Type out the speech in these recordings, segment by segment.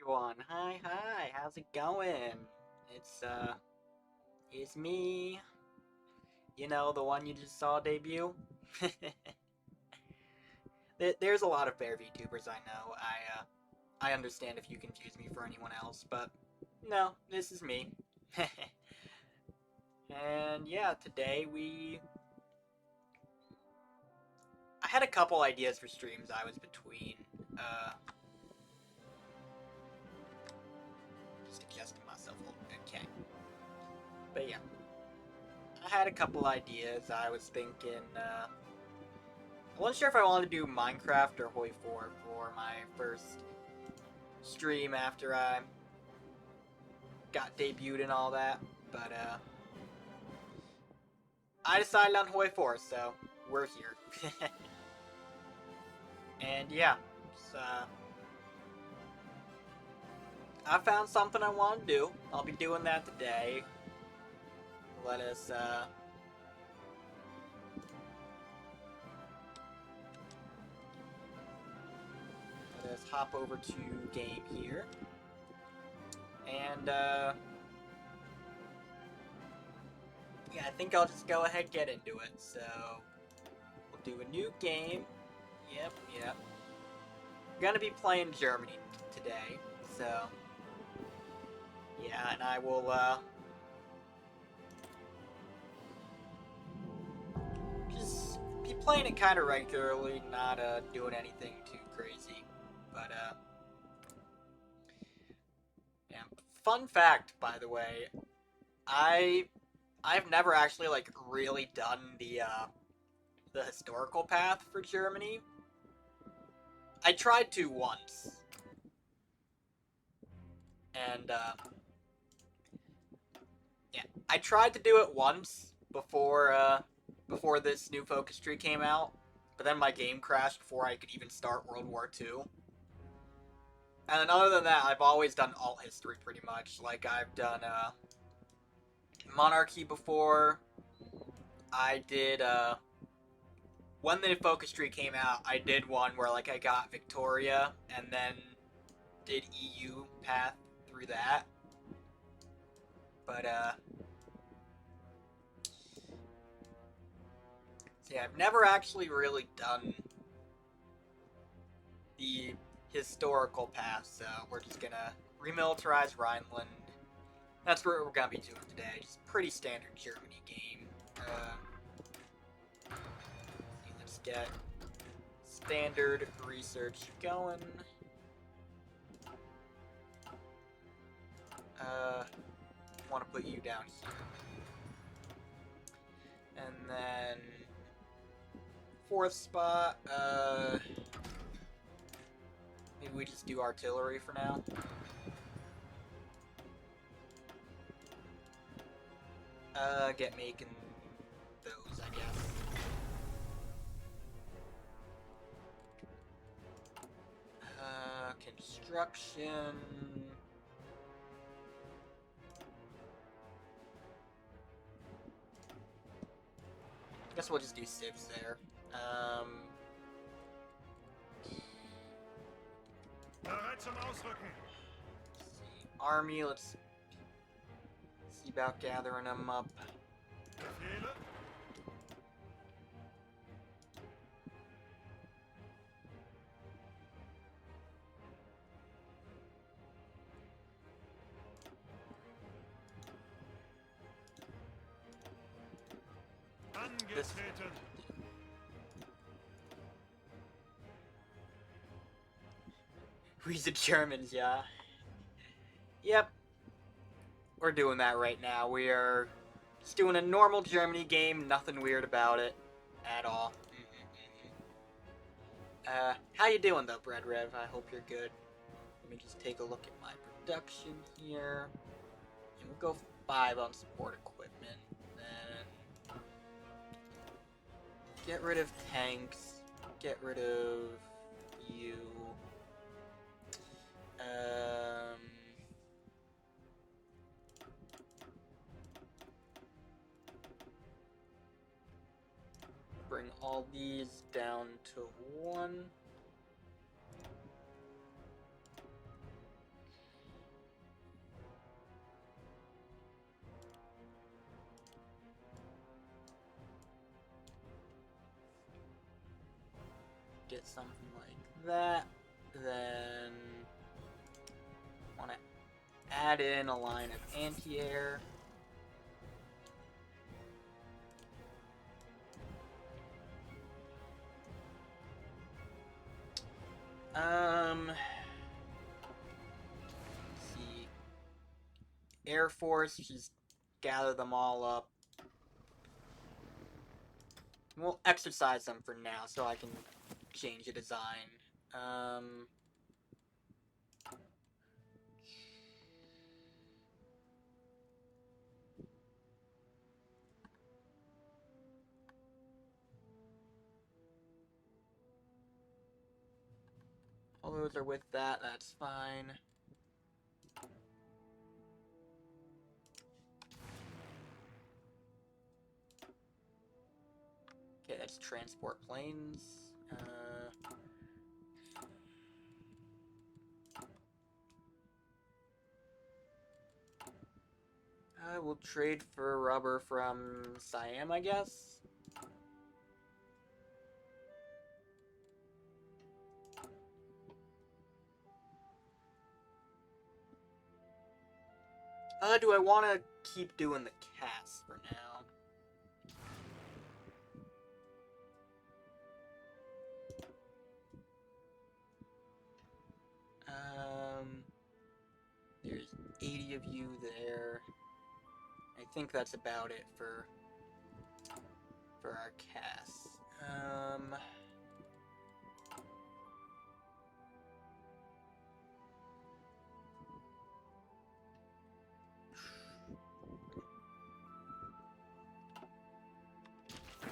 everyone. Hi, how's it going? It's, it's me. You know, the one you just saw debut? There's a lot of bear VTubers I know. I understand if you confuse me for anyone else, but no, this is me. And yeah, I had a couple ideas for streams I was between, just adjusting myself a little bit, okay. But yeah, I had a couple ideas. I was thinking, I wasn't sure if I wanted to do Minecraft or HOI4 for my first stream after I got debuted and all that, but I decided on HOI4, so we're here. And yeah, so I found something I want to do. I'll be doing that today. Let us hop over to game here. And yeah, I think I'll just go ahead and get into it. So we'll do a new game. Yep. I'm gonna be playing Germany today, so yeah, and I will just be playing it kind of regularly, not doing anything too crazy. But yeah. Fun fact, by the way, I've never actually like really done the historical path for Germany. I tried to once, and yeah, I tried to do it once before this new focus tree came out, but then my game crashed before I could even start World War II. And then other than that, I've always done alt history pretty much. Like I've done monarchy before. I did when the focus tree came out, I did one where like I got Victoria and then did EU path through that. But so yeah, I've never actually really done the historical path, so we're just gonna remilitarize Rhineland. That's what we're gonna be doing today. Just pretty standard Germany game. Let's get standard research going. Want to put you down here. And then fourth spot, maybe we just do artillery for now. Get making those, I guess. Construction. Guess we'll just do civs there. Bereit zum Ausrücken. See. Army, let's see about gathering them up. Befehle. Angetreten. We the Germans, yeah. Yep. We're doing that right now. We are just doing a normal Germany game, nothing weird about it at all. How you doing though, Bread Rev? I hope you're good. Let me just take a look at my production here. And we'll go 5 on support equipment. Then get rid of tanks. Get rid of you. Bring all these down to 1. get something like that. Then want to add in a line of anti-air. Let's see. Air Force, just gather them all up. We'll exercise them for now so I can change the design. All those are with that, that's fine. Okay, that's transport planes. I will trade for rubber from Siam, I guess. Do I want to keep doing the cast for now? There's 80 of you there. I think that's about it for our cast.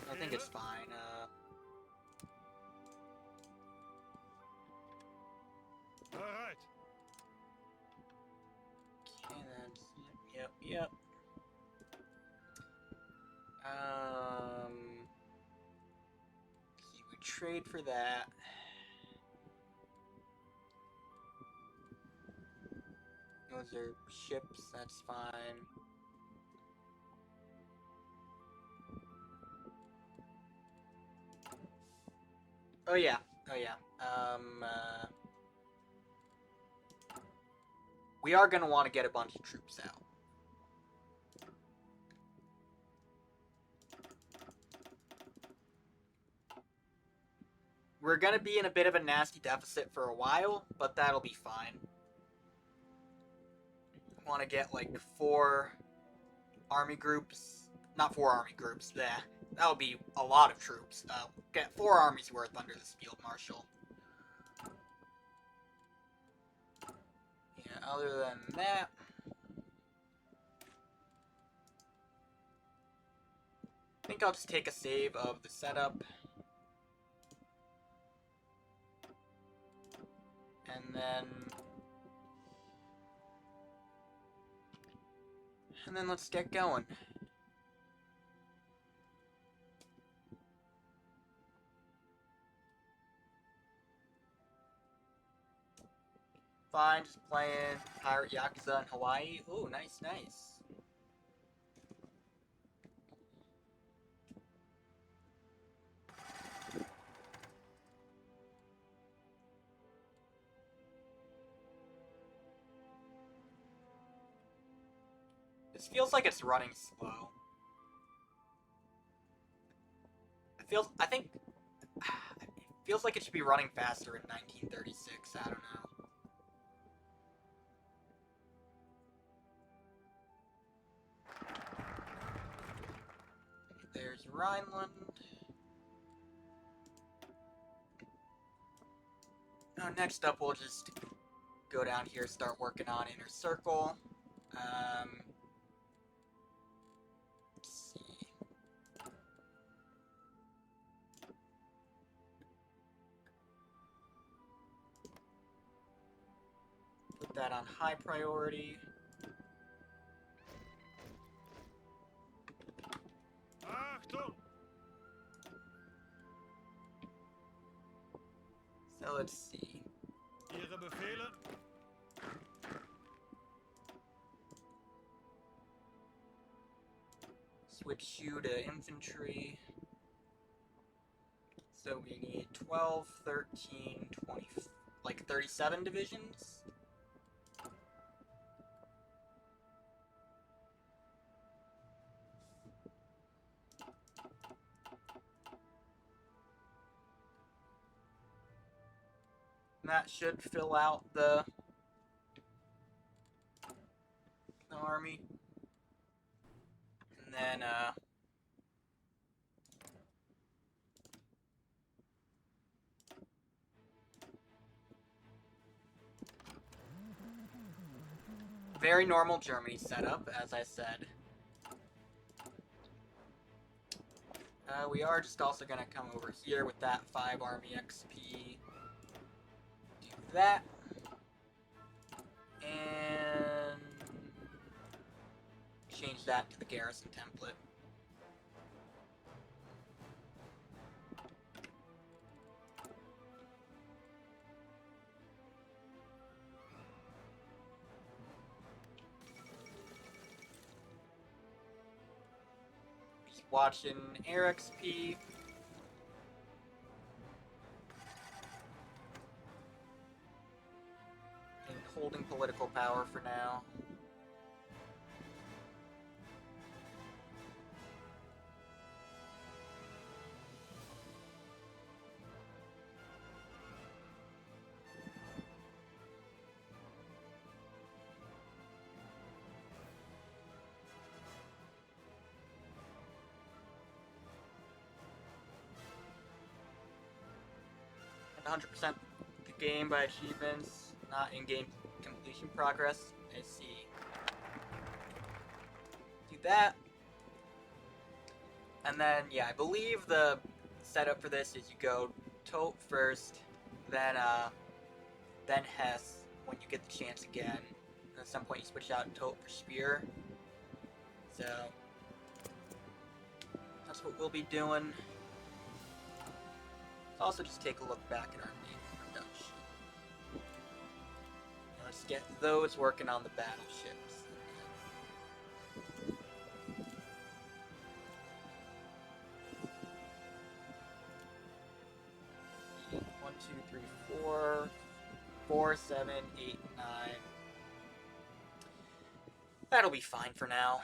I think it's fine. Bereit. Okay, that's yep. See, we trade for that. Those are ships, that's fine. Oh yeah. We are gonna want to get a bunch of troops out. We're gonna be in a bit of a nasty deficit for a while, but that'll be fine. Want to get like 4 army groups, not 4 army groups. That would be a lot of troops. Get 4 armies worth under this field marshal. Yeah. Other than that, I think I'll just take a save of the setup. And then let's get going. Fine, just playing Pirate Yakuza in Hawaii. Ooh, nice. This feels like it's running slow. I think it feels like it should be running faster in 1936. I don't know. There's Rhineland. Now, next up, we'll just go down here, start working on Inner Circle. Let's see. Put that on high priority. Achtung! So let's see. Ihre Befehle? Switch you to infantry. So we need 12, 13, 20, like 37 divisions? And that should fill out the army. And then, very normal Germany setup, as I said. We are just also going to come over here with that 5 army XP. Do that. And change that to the garrison template. Just watching air XP. And holding political power for now. And 100% the game by achievements, not in-game completion progress. I see. Do that. And then, yeah, I believe the setup for this is you go Tote first, then Hess when you get the chance again. And at some point you switch out Tote for Spear. So, that's what we'll be doing. Also just take a look back at our main production. Let's get those working on the battleships. 1, 2, 3, 4, 4, 7, 8, 9. That'll be fine for now.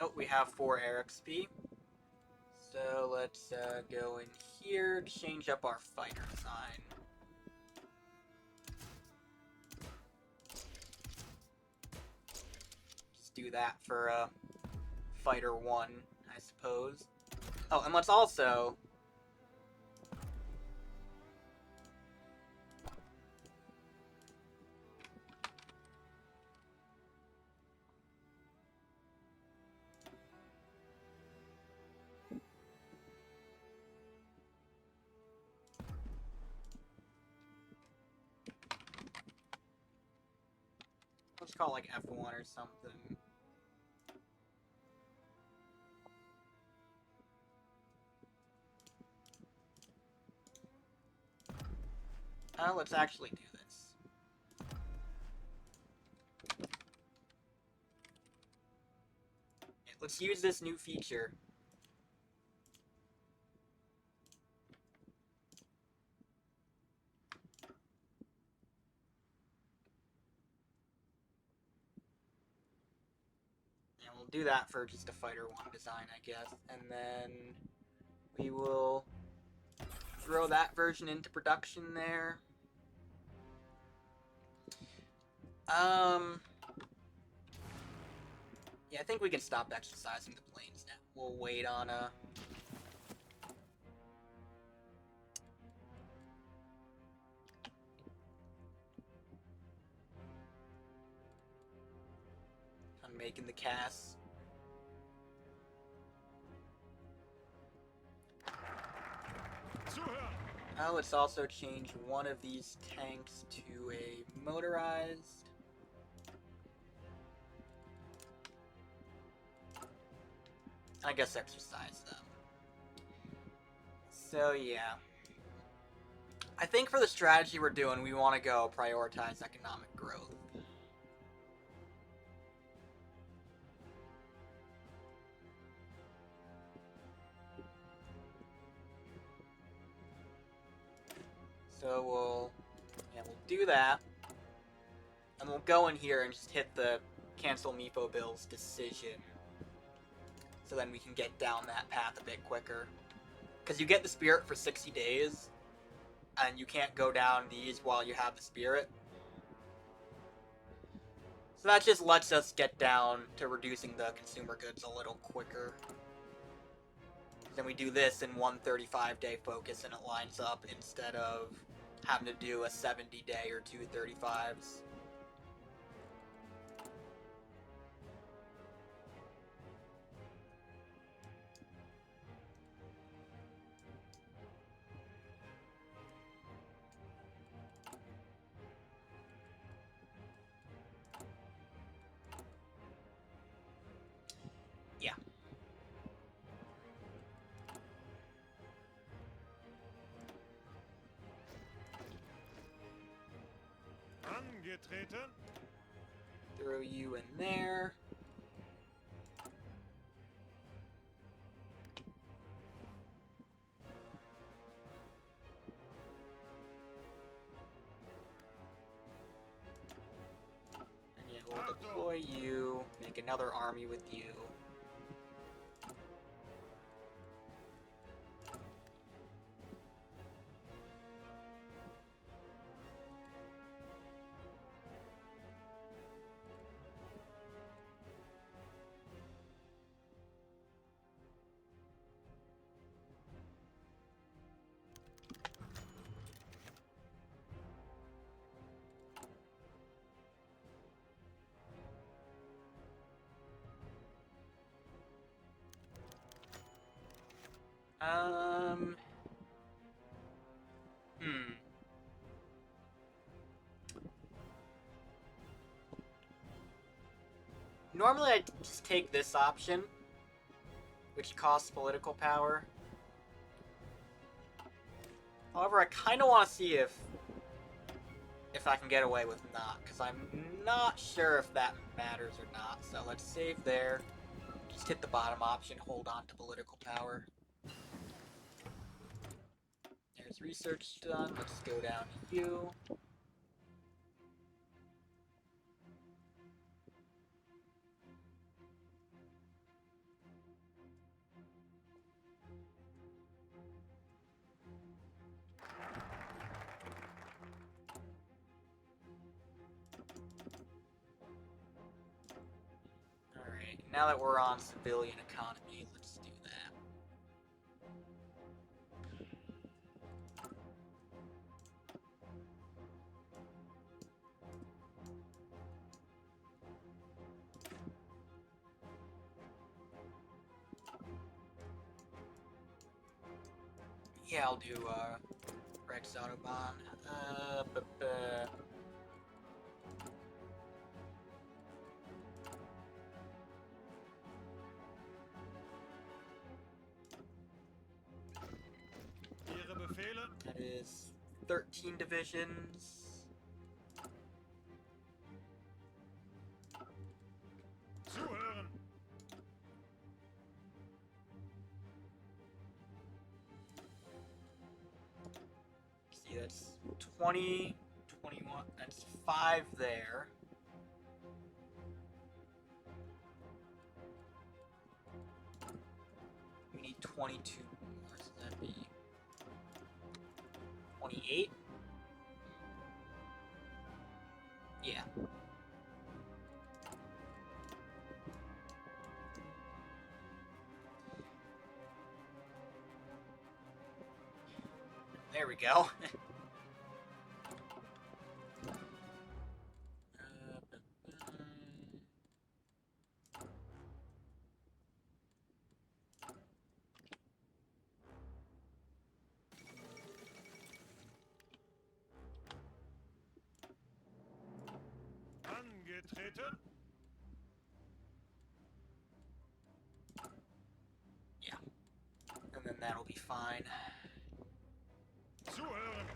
Oh, we have 4 air XP. So let's go in here, change up our fighter design. Just do that for fighter 1, I suppose. Oh, and let's also... let's call it like F1 or something. Let's actually do this. Yeah, let's use this new feature. And we'll do that for just a fighter 1 design, I guess. And then we will throw that version into production there. Yeah, I think we can stop exercising the planes now. We'll wait on making the casts. Let's also change one of these tanks to a motorized. I guess exercise them. So yeah. I think for the strategy we're doing, we want to go prioritize economic growth. So we'll do that, and we'll go in here and just hit the cancel Meepo Bill's decision, so then we can get down that path a bit quicker. Because you get the spirit for 60 days, and you can't go down these while you have the spirit. So that just lets us get down to reducing the consumer goods a little quicker. Then we do this in 135-day focus, and it lines up instead of having to do a 70-day or 235s. Yeah. Angetreten. Throw you in there. And yeah, we'll deploy you, make another army with you. Hmm. Normally I'd just take this option, which costs political power. However, I kind of want to see if I can get away with not, because I'm not sure if that matters or not. So let's save there. Just hit the bottom option, hold on to political power. There's research done. Let's go down to you. Alright, now that we're on civilian economy, let's do that. Yeah, I'll do Rex Autobahn. Ihre Befehle. That is 13 divisions. Zuhören. See, that's 20, 21, that's 5 there. We need 22 more, so that'd be 28? Yeah. There we go. Angetreten. Yeah. And then that'll be fine. Zuhören.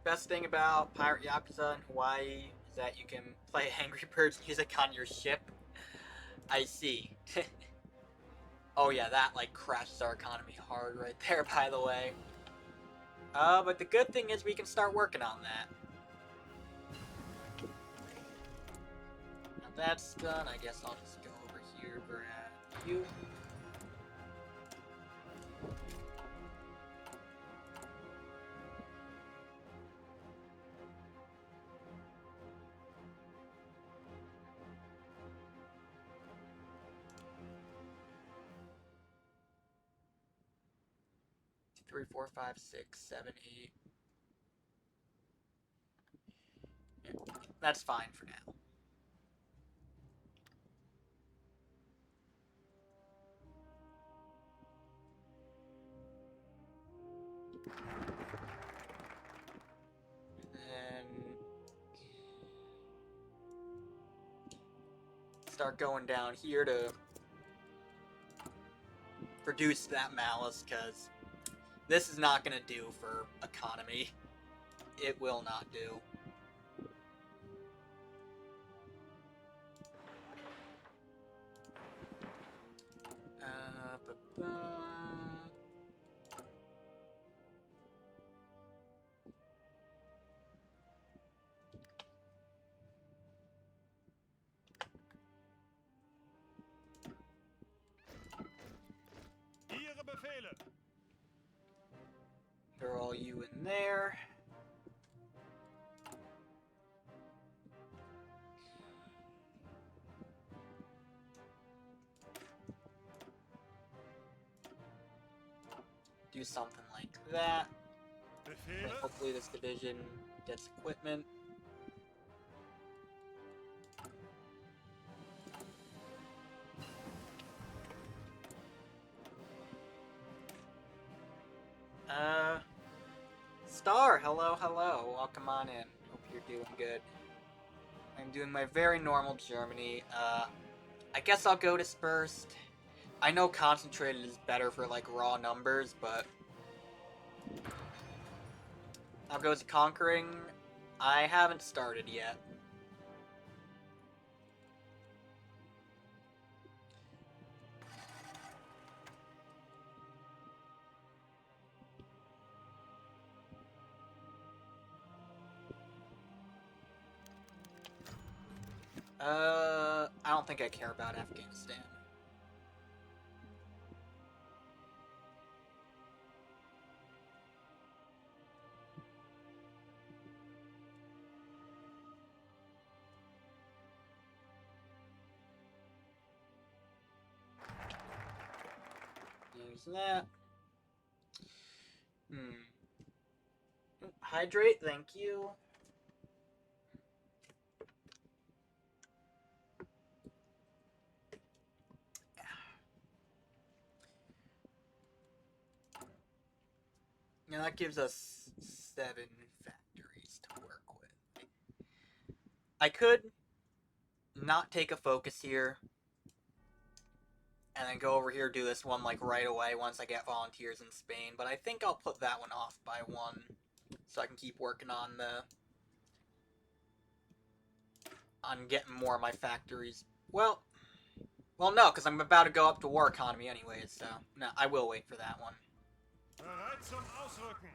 Best thing about Pirate Yakuza in Hawaii is that you can play Angry Birds music on your ship. I see. Oh yeah, that like crashes our economy hard right there, by the way. But the good thing is we can start working on that. Now that's done, I guess I'll just go over here, grab you. Three, four, five, six, seven, eight. Yeah, that's fine for now. And then start going down here to produce that malice, because this is not going to do for economy. It will not do. Ba-ba. Ihre Befehle. Throw all you in there. Do something like that. And Befehle. hopefully this division gets equipment. Star, hello, hello. Welcome on in. Hope you're doing good. I'm doing my very normal Germany. I guess I'll go dispersed. I know concentrated is better for like raw numbers, but I'll go to conquering. I haven't started yet. I don't think I care about Afghanistan. Use that. Hydrate, thank you. Now that gives us 7 factories to work with. I could not take a focus here and then go over here do this one like right away once I get volunteers in Spain, but I think I'll put that one off by 1 so I can keep working on getting more of my factories. Well no, because I'm about to go up to war economy anyways, so no, I will wait for that one. Bereit zum Ausrücken.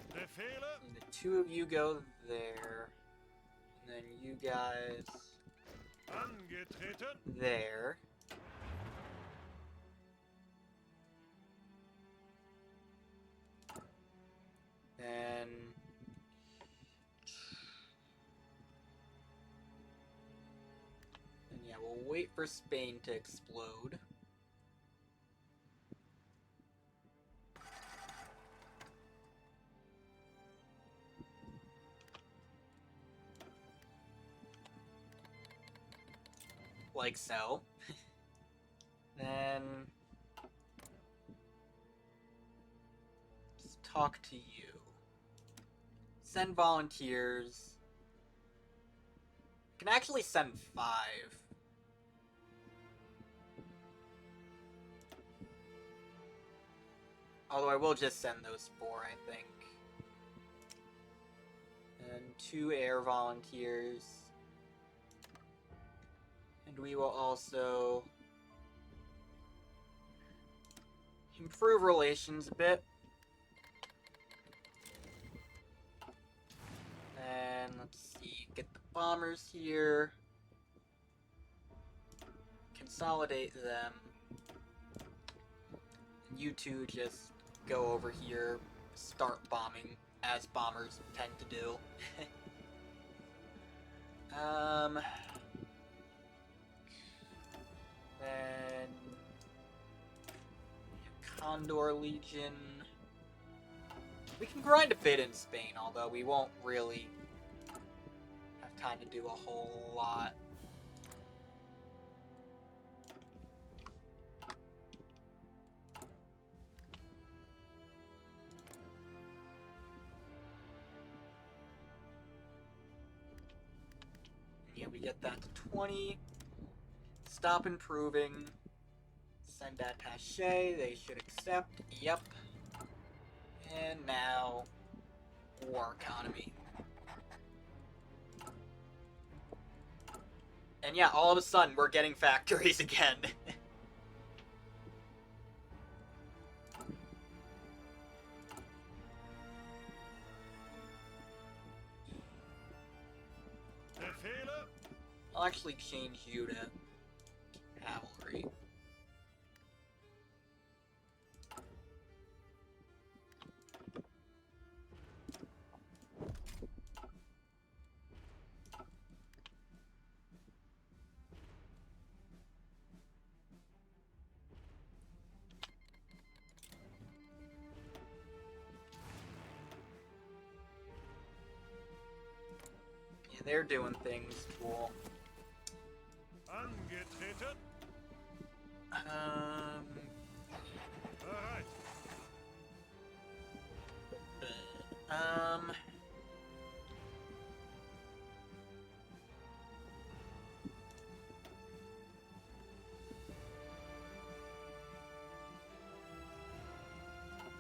Befehle. And the 2 of you go there, and then you guys Angetreten. there. And yeah, we'll wait for Spain to explode. Like so. Then just talk to you. Send volunteers. Can actually send 5. Although I will just send those 4, I think. And 2 air volunteers. And we will also improve relations a bit. And let's see, get the bombers here. Consolidate them. And you two just go over here, start bombing, as bombers tend to do. Then Condor Legion. We can grind a bit in Spain, although we won't really have time to do a whole lot. Yeah, we get that to 20. Stop improving. Send attaché. They should accept. Yep. And now, war economy. And yeah, all of a sudden, we're getting factories again. Befehle. I'll actually change you to cavalry. Yeah, they're doing things cool. Angetreten. Bereit.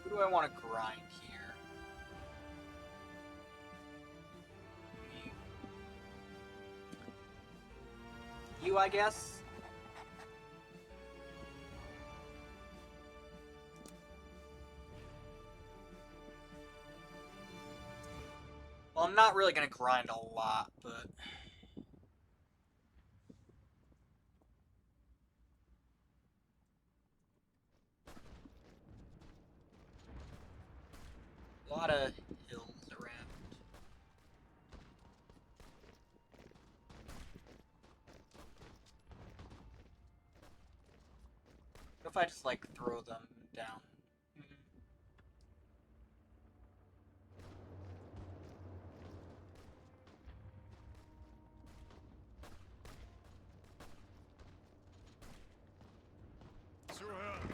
Who do I want to grind here? You, I guess? Well, I'm not really gonna grind a lot, but... a lot of hills around. What if I just, like, throw them down? Zuhören.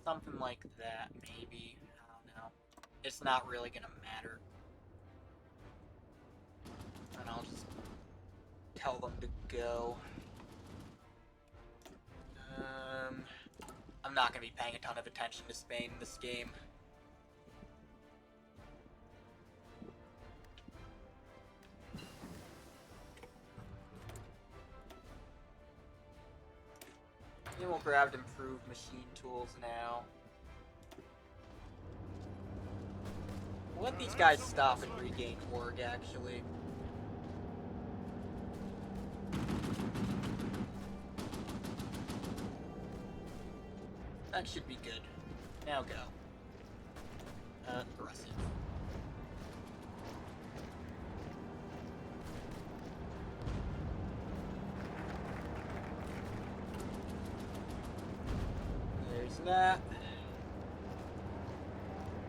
Something like that, maybe. I don't know. It's not really gonna matter. And I'll just tell them to go. I'm not gonna be paying a ton of attention to Spain in this game. Then we'll grab improved machine tools now. We'll let these guys stop and regain org, actually. That should be good. Now go. Aggressive. There's that.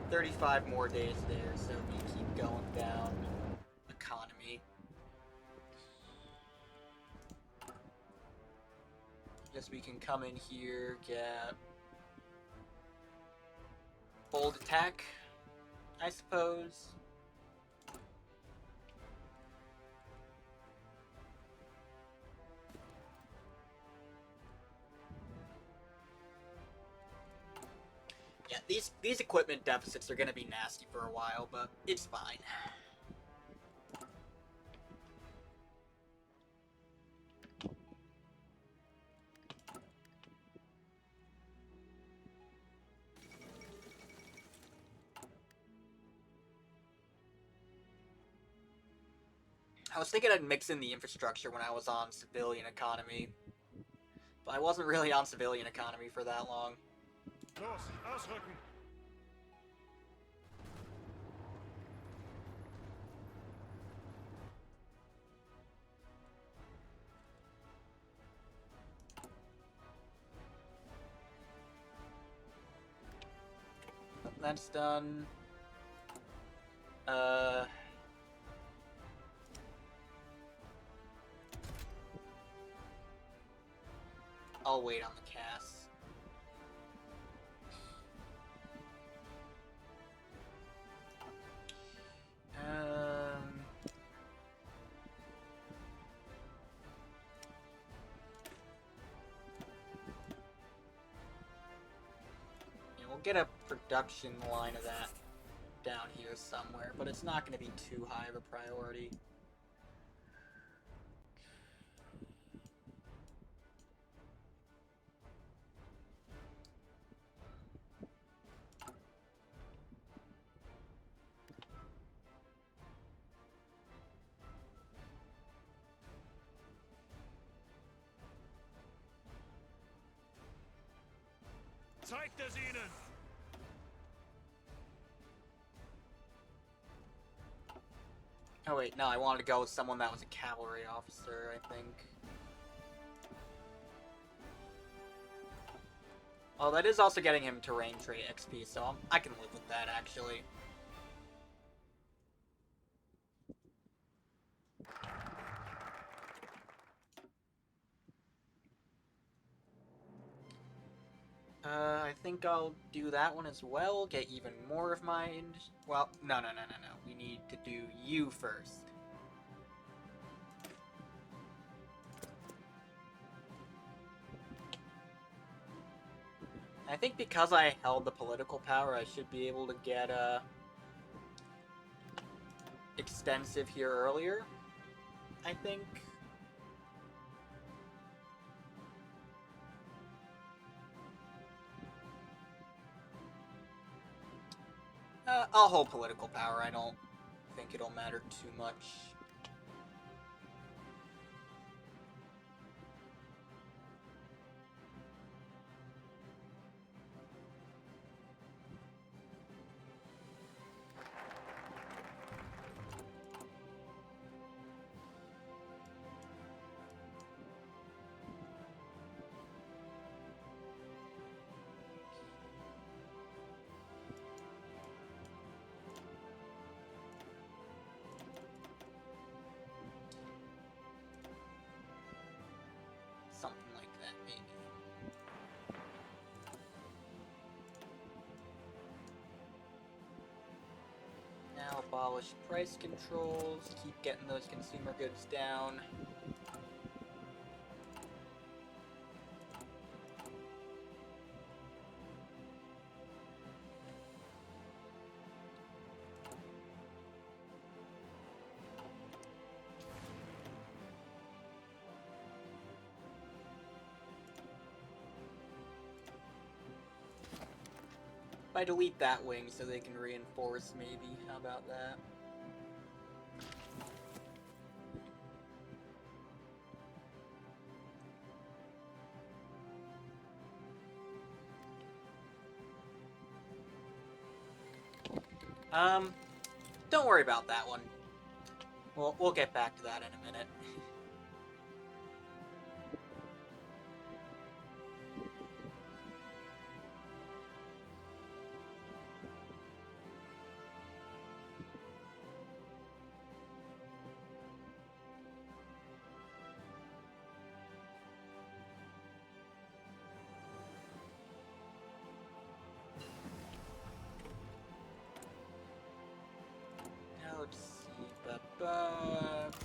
35 more days there, so we keep going down. Economy. Guess we can come in here, get bold attack. I suppose. Yeah, these equipment deficits are gonna be nasty for a while, but it's fine. I was thinking I'd mix in the infrastructure when I was on civilian economy, but I wasn't really on civilian economy for that long. Los, ausrücken! That's done. I'll wait on the cast. Yeah, we'll get a production line of that down here somewhere, but it's not going to be too high of a priority. Zeigt es ihnen! Oh wait, no, I wanted to go with someone that was a cavalry officer, I think. Well, that is also getting him terrain trait XP, so I can live with that, actually. I think I'll do that one as well, get even more of my... Well, no. We need to do you first. I think because I held the political power, I should be able to get, extensive here earlier, I think. I'll hold political power. I don't think it'll matter too much. Something like that, maybe. Now abolish price controls, keep getting those consumer goods down. If I delete that wing so they can reinforce, maybe. How about that? Don't worry about that one. We'll get back to that in a minute.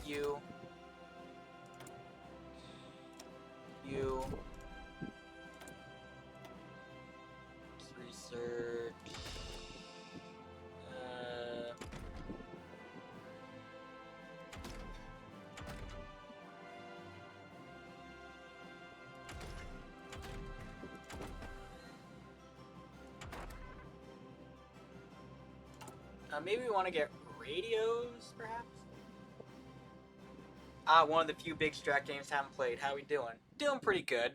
You. Research. Maybe we want to get radios, perhaps? One of the few big strat games I haven't played. How we doing? Doing pretty good.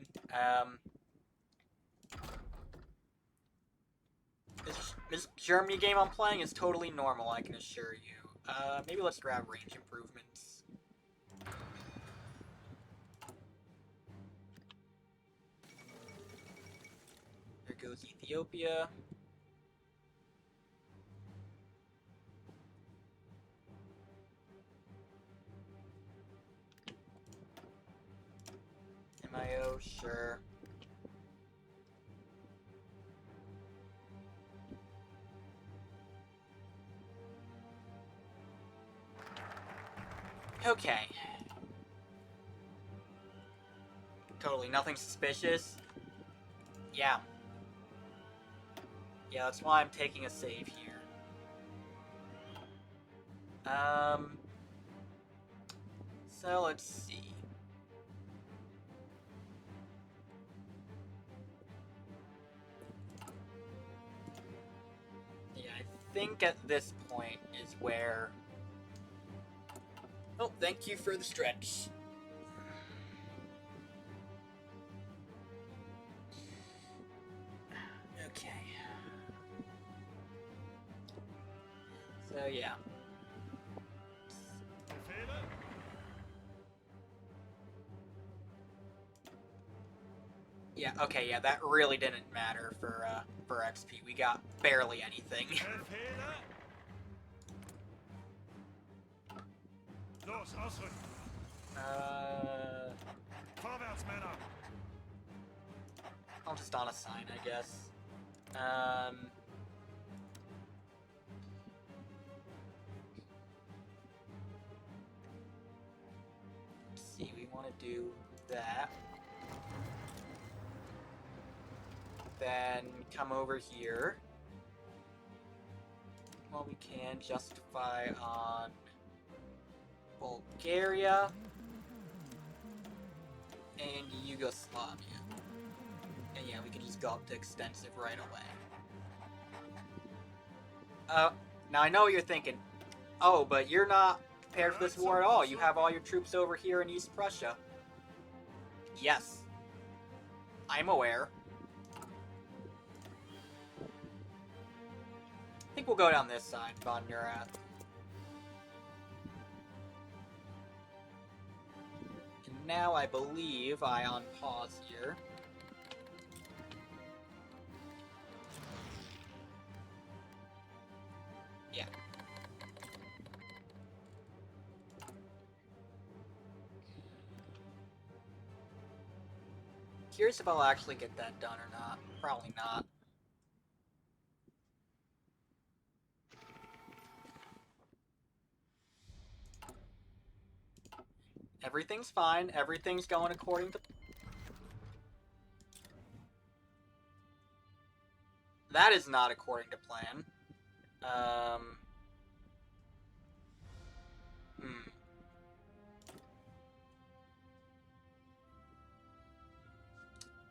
This Germany game I'm playing is totally normal, I can assure you. Maybe let's grab range improvements. There goes Ethiopia. MIO, sure. Okay. Totally nothing suspicious. Yeah. Yeah, that's why I'm taking a save here. So let's see. Yeah, I think at this point is where... Oh, thank you for the stretch. Okay. So, yeah. Yeah, okay, yeah, that really didn't matter for XP. We got barely anything. Los, ausrücken. Vorwärts, Männer. I'll just on a sign, I guess. Let's see, we want to do that. Then come over here. Well, we can justify on Bulgaria and Yugoslavia. And yeah, we can just go up to extensive right away. Now I know what you're thinking. Oh, but you're not prepared for this war at all. You have all your troops over here in East Prussia. Yes. I'm aware. I think we'll go down this side, Von Neurath. And now I believe I unpause here. Yeah. Curious if I'll actually get that done or not. Probably not. Everything's fine. Everything's going according to... That is not according to plan.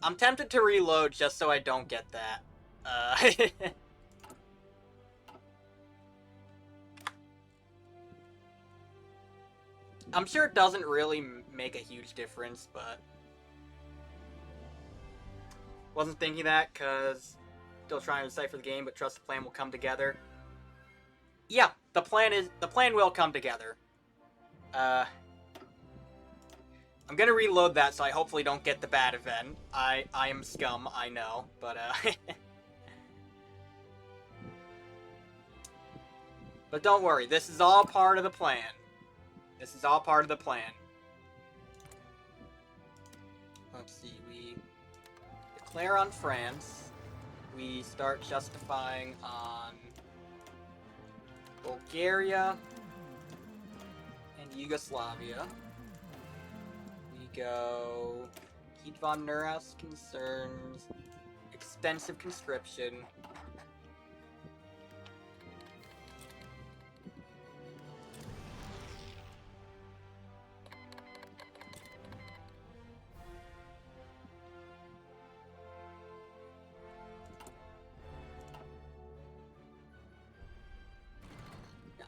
I'm tempted to reload just so I don't get that. I'm sure it doesn't really make a huge difference, but... Wasn't thinking that, because... Still trying to decipher the game, but trust the plan will come together. Yeah, the plan will come together. I'm gonna reload that so I hopefully don't get the bad event. I am scum, I know, but But don't worry, this is all part of the plan. This is all part of the plan. Let's see, we declare on France. We start justifying on Bulgaria. Yugoslavia. We go Heat von Neurath's concerns, extensive conscription.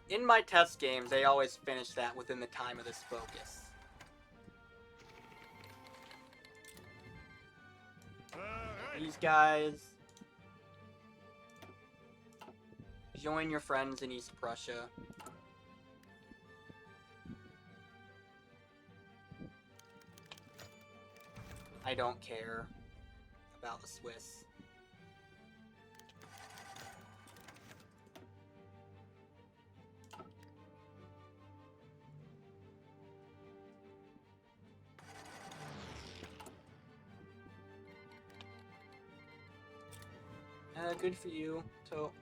In my test games, they always finish that within the time of this focus. These guys join your friends in East Prussia. I don't care about the Swiss. Good for you. So,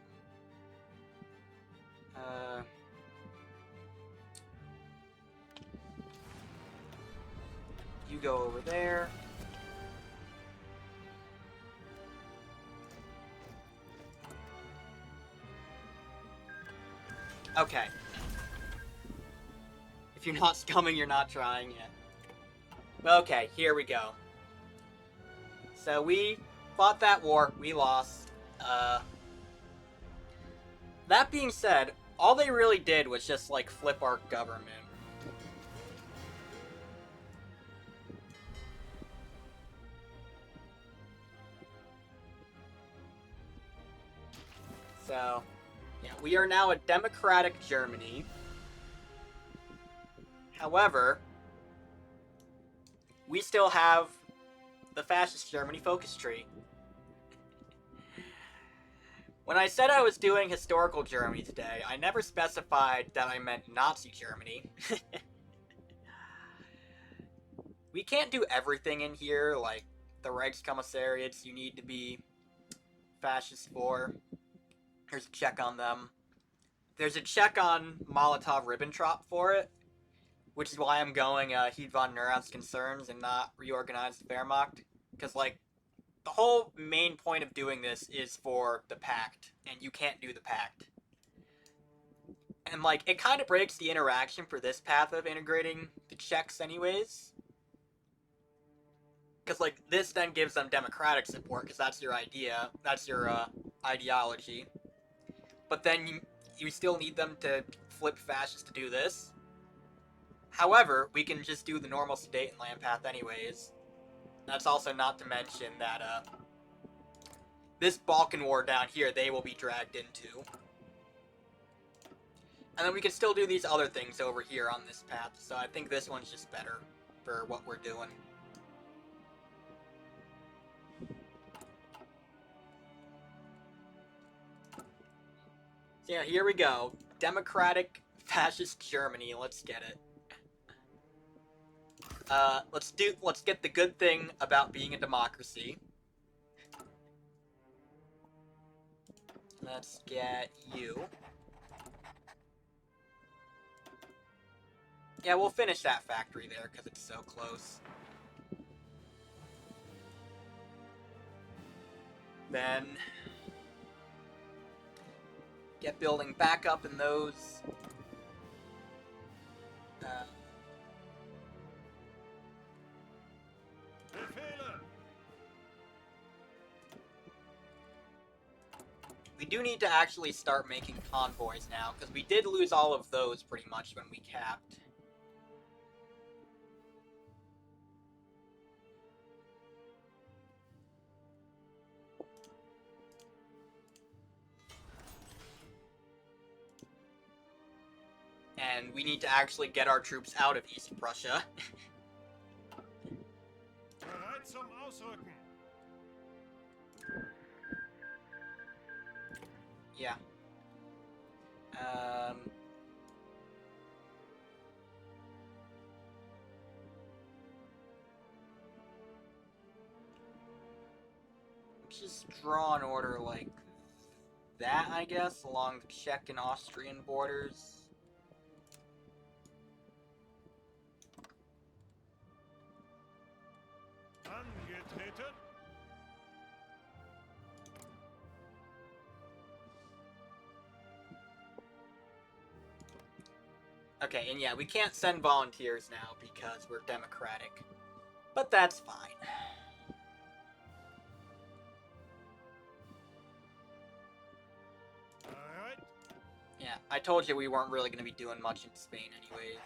you go over there. Okay. If you're not scumming, you're not trying yet. Okay, here we go. So we fought that war. We lost. That being said, all they really did was just, like, flip our government. So, yeah, we are now a democratic Germany. However, we still have the fascist Germany focus tree. When I said I was doing historical Germany today, I never specified that I meant Nazi Germany. We can't do everything in here, like the Reichskommissariats you need to be fascist for. There's a check on them. There's a check on Molotov-Ribbentrop for it, which is why I'm going Heat von Neurath's concerns and not reorganize the Wehrmacht. Because, like, the whole main point of doing this is for the Pact, and you can't do the Pact. And, like, it kind of breaks the interaction for this path of integrating the Czechs anyways. Because, like, this then gives them democratic support, because that's your idea, that's your ideology. But then you still need them to flip fascist to do this. However, we can just do the normal Sudetenland path anyways. That's also not to mention that, this Balkan War down here, they will be dragged into. And then we can still do these other things over here on this path, so I think this one's just better for what we're doing. So yeah, here we go. Democratic Fascist Germany, let's get it. Let's get the good thing about being a democracy. Let's get you. Yeah, we'll finish that factory there because it's so close. Then get building back up in those. We do need to actually start making convoys now, because we did lose all of those pretty much when we capped. And we need to actually get our troops out of East Prussia. Bereit zum Ausrücken. Yeah. Just draw an order like that, I guess, along the Czech and Austrian borders. Okay, and yeah, we can't send volunteers now because we're democratic. But that's fine. Alright. Yeah, I told you we weren't really going to be doing much in Spain anyways.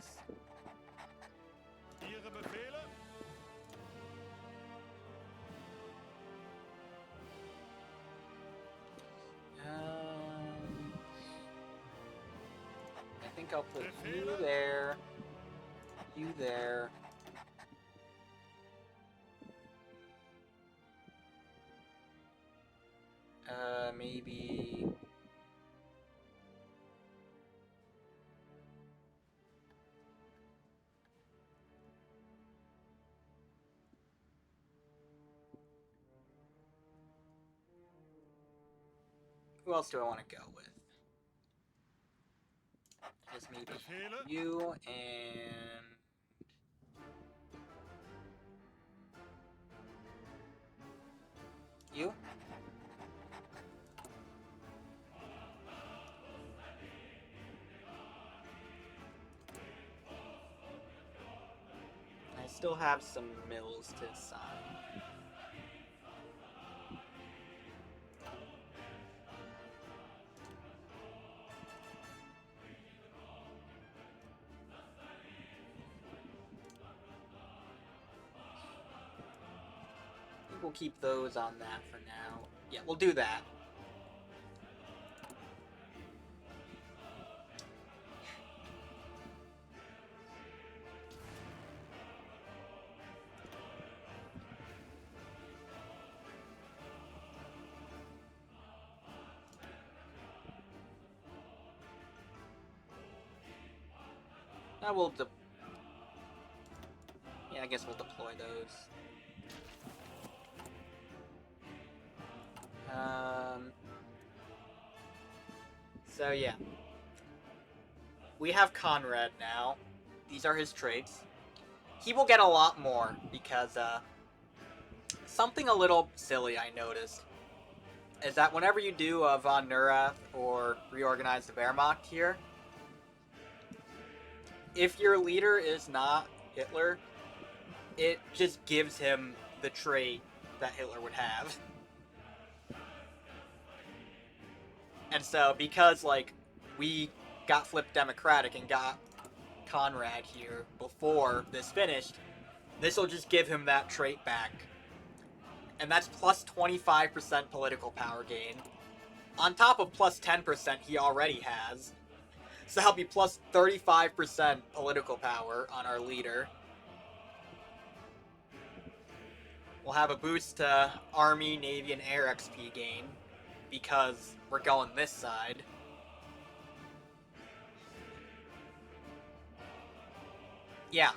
Ihre Befehle? I think I'll put you Befehle? there, you there. Maybe... Who else do I want to go with? I guess maybe Befehle? you and... You? I still have some mills to sign. I think we'll keep those on that for now. Yeah, we'll do that. I will yeah, I guess we'll deploy those. So yeah. We have Conrad now. These are his traits. He will get a lot more because, something a little silly I noticed is that whenever you do a Von Neurath or reorganize the Wehrmacht here, if your leader is not Hitler, it just gives him the trait that Hitler would have. And so, because, like, we got flipped democratic and got Conrad here before this finished, this will just give him that trait back. And that's plus 25% political power gain. On top of plus 10% he already has. So that'll be plus 35% political power on our leader. We'll have a boost to Army, Navy, and Air XP gain because we're going this side. Yeah.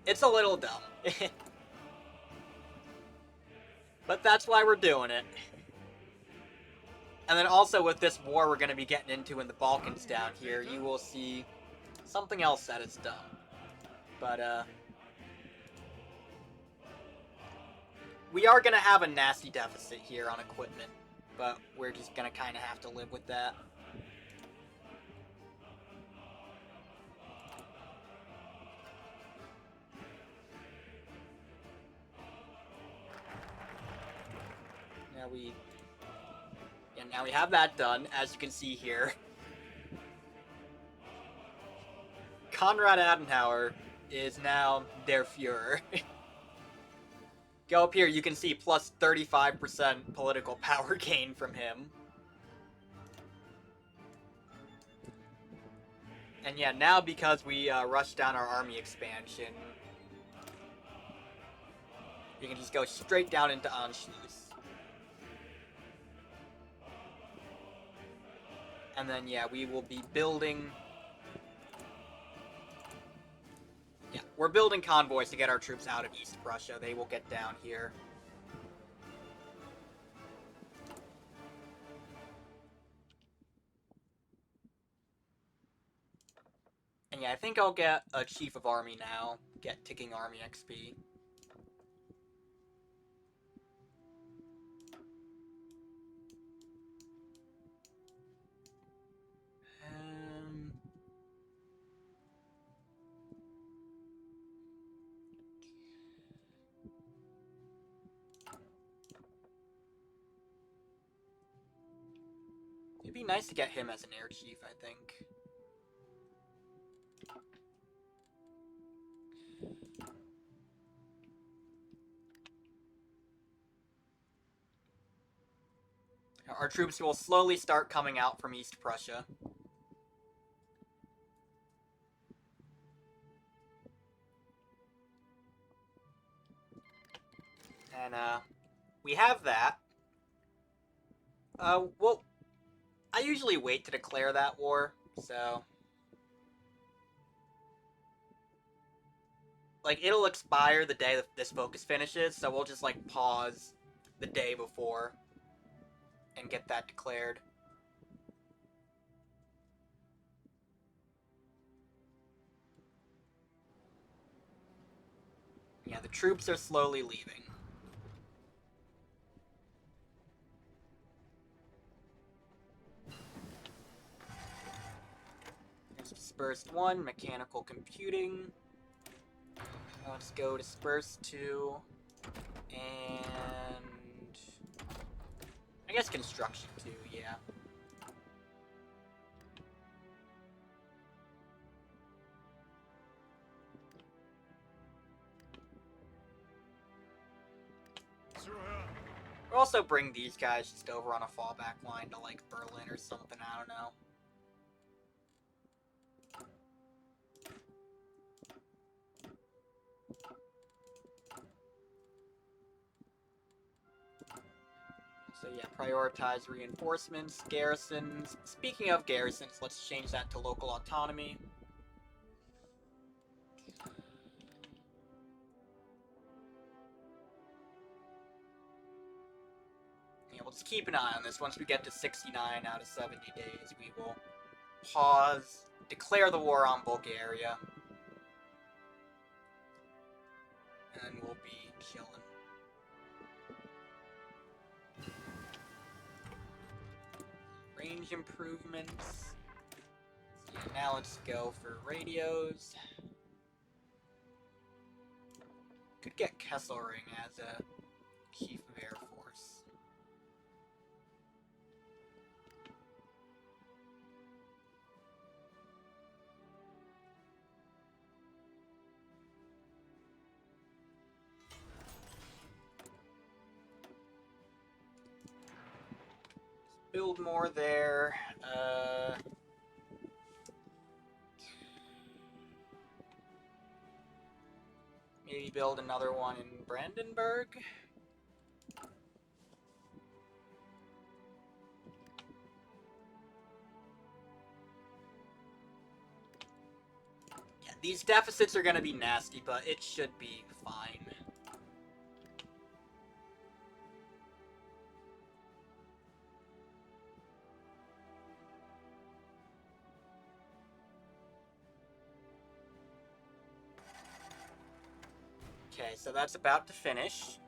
It's a little dumb. But that's why we're doing it. And then also with this war we're going to be getting into in the Balkans down here, you will see something else that is dumb. But, we are going to have a nasty deficit here on equipment, but we're just going to kind of have to live with that. Now we have that done, as you can see here. Konrad Adenauer is now Der Fuhrer. Go up here, you can see plus 35% political power gain from him. And yeah, now because we rushed down our army expansion, you can just go straight down into Anschluss. And then, yeah, we will be building... Yeah, we're building convoys to get our troops out of East Prussia. They will get down here. And yeah, I think I'll get a Chief of Army now. Get Ticking Army XP. It'd be nice to get him as an air chief, I think. Our troops will slowly start coming out from East Prussia. And, we have that. Well, I usually wait to declare that war, so... Like, it'll expire the day that this focus finishes, so we'll just, like, pause the day before and get that declared. Yeah, the troops are slowly leaving. There's Dispersed 1, Mechanical Computing. Let's go Dispersed 2, and... I guess Construction 2, yeah. We'll also bring these guys just over on a fallback line to, like, Berlin or something, I don't know. So yeah, prioritize reinforcements, garrisons. Speaking of garrisons, let's change that to local autonomy. Yeah, we'll just keep an eye on this. Once we get to 69 out of 70 days, we will pause, declare the war on Bulgaria, and we'll be chilling. Range improvements. So yeah, now let's go for radios. Could get Kesselring as a Chief of Air Force. Build more there. Maybe build another one in Brandenburg. Yeah, these deficits are going to be nasty, but it should be fine. Okay, so that's about to finish.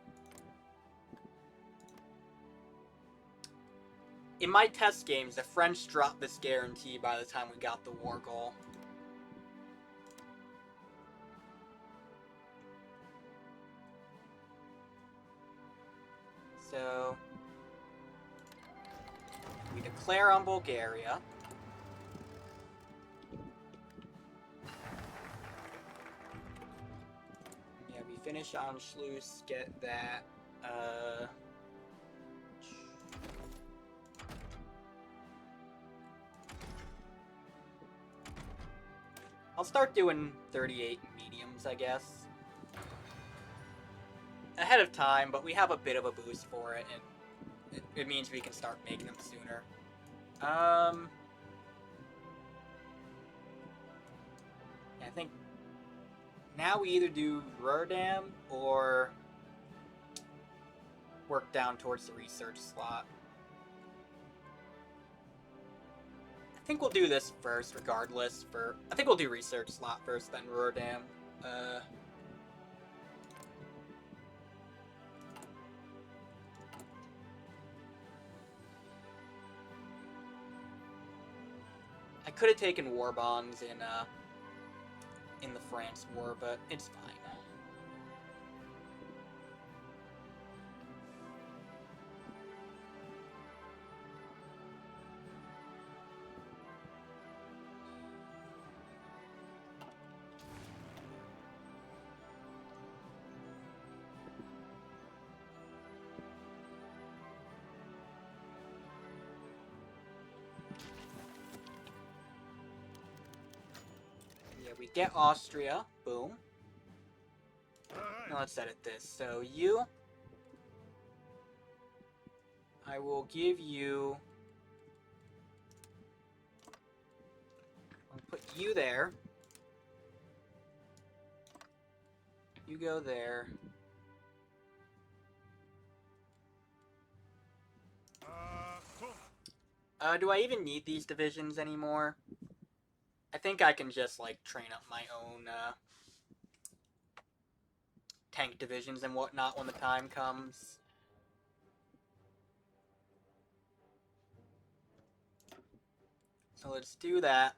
In my test games, the French dropped this guarantee by the time we got the war goal. So, we declare on Bulgaria. Yeah, we finish Anschluss, get that, I'll start doing 38 mediums, I guess. Ahead of time, but we have a bit of a boost for it, and it means we can start making them sooner. I think now we either do Rotterdam or work down towards the research slot. I think we'll do this first, regardless. I think we'll do research slot first, then Rotterdam. I could have taken war bonds in the France war, but it's fine. we get Austria. Boom. Alright. Now let's edit this. So you... I will give you... I'll put you there. You go there. Achtung. Do I even need these divisions anymore? I think I can just, like, train up my own, tank divisions and whatnot when the time comes. So let's do that.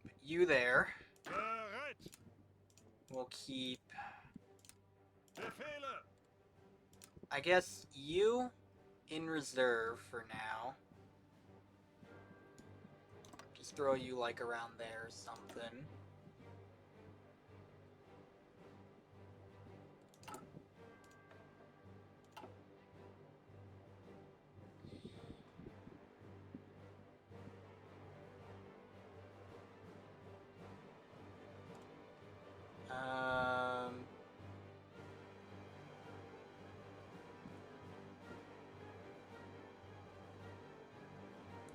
Put you there. Bereit. We'll keep... Befehle. I guess you in reserve for now. Just throw you, like, around there or something.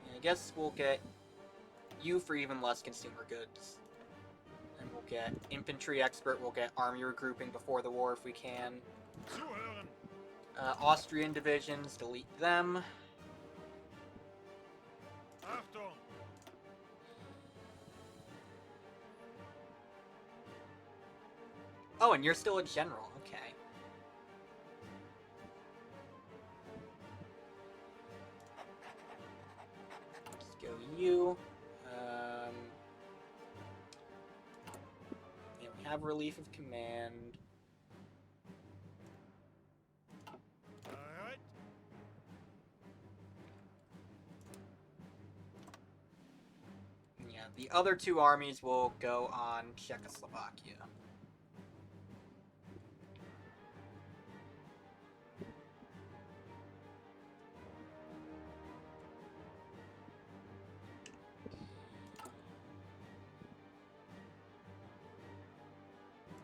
I guess we'll get you for even less consumer goods. And we'll get infantry expert, we'll get army regrouping before the war if we can. Zuhören. Austrian divisions, delete them. Achtung. Oh, and you're still a general, okay. Just go you. Yeah, we have relief of command. Alright. Yeah, the other two armies will go on Czechoslovakia.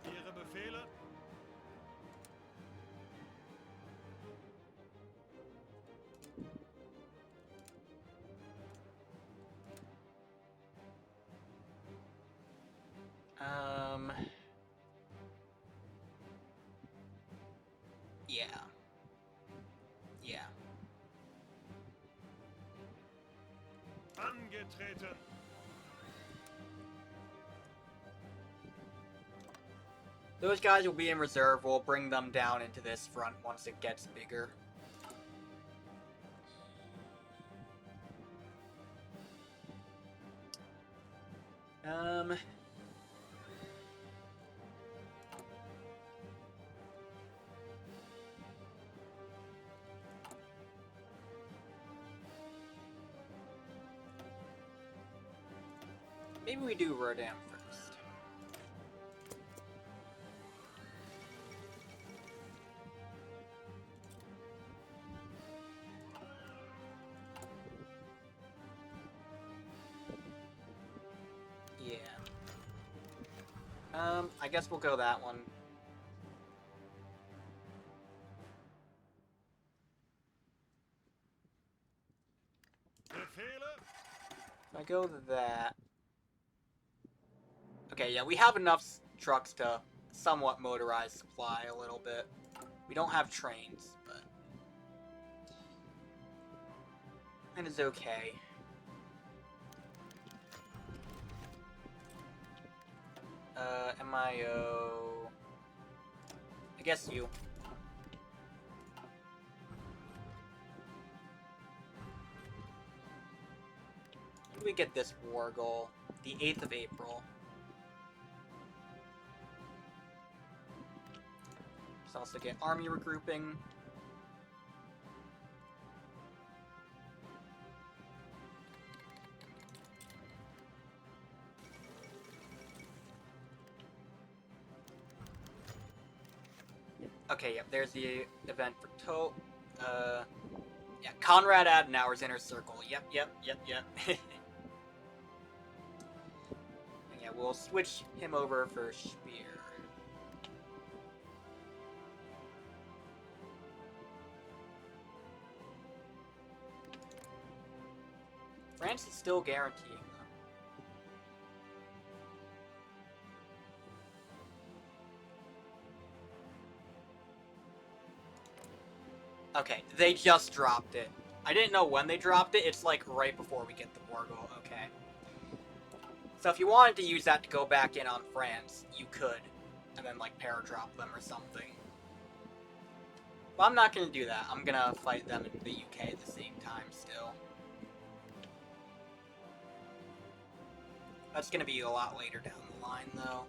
Ihre Befehle. Yeah. Yeah. Angetreten. Those guys will be in reserve. We'll bring them down into this front once it gets bigger. Maybe we do Rodan first. Yeah. I guess we'll go that one. Befehle. If I go that... Okay, yeah, we have enough trucks to somewhat motorize supply a little bit. We don't have trains, but... That is okay. MIO... I guess you. When do we get this war goal? The 8th of April. Let's also get army regrouping. Okay, yep, there's the event for yeah, Conrad Adenauer's Inner Circle. Yep. we'll switch him over for Spear. France is still guaranteeing them. Okay, they just dropped it. I didn't know when they dropped it. It's like right before we get the war goal. Okay. So if you wanted to use that to go back in on France, you could. And then like paradrop them or something. But I'm not going to do that. I'm going to fight them in the UK at the same time still. That's going to be a lot later down the line though.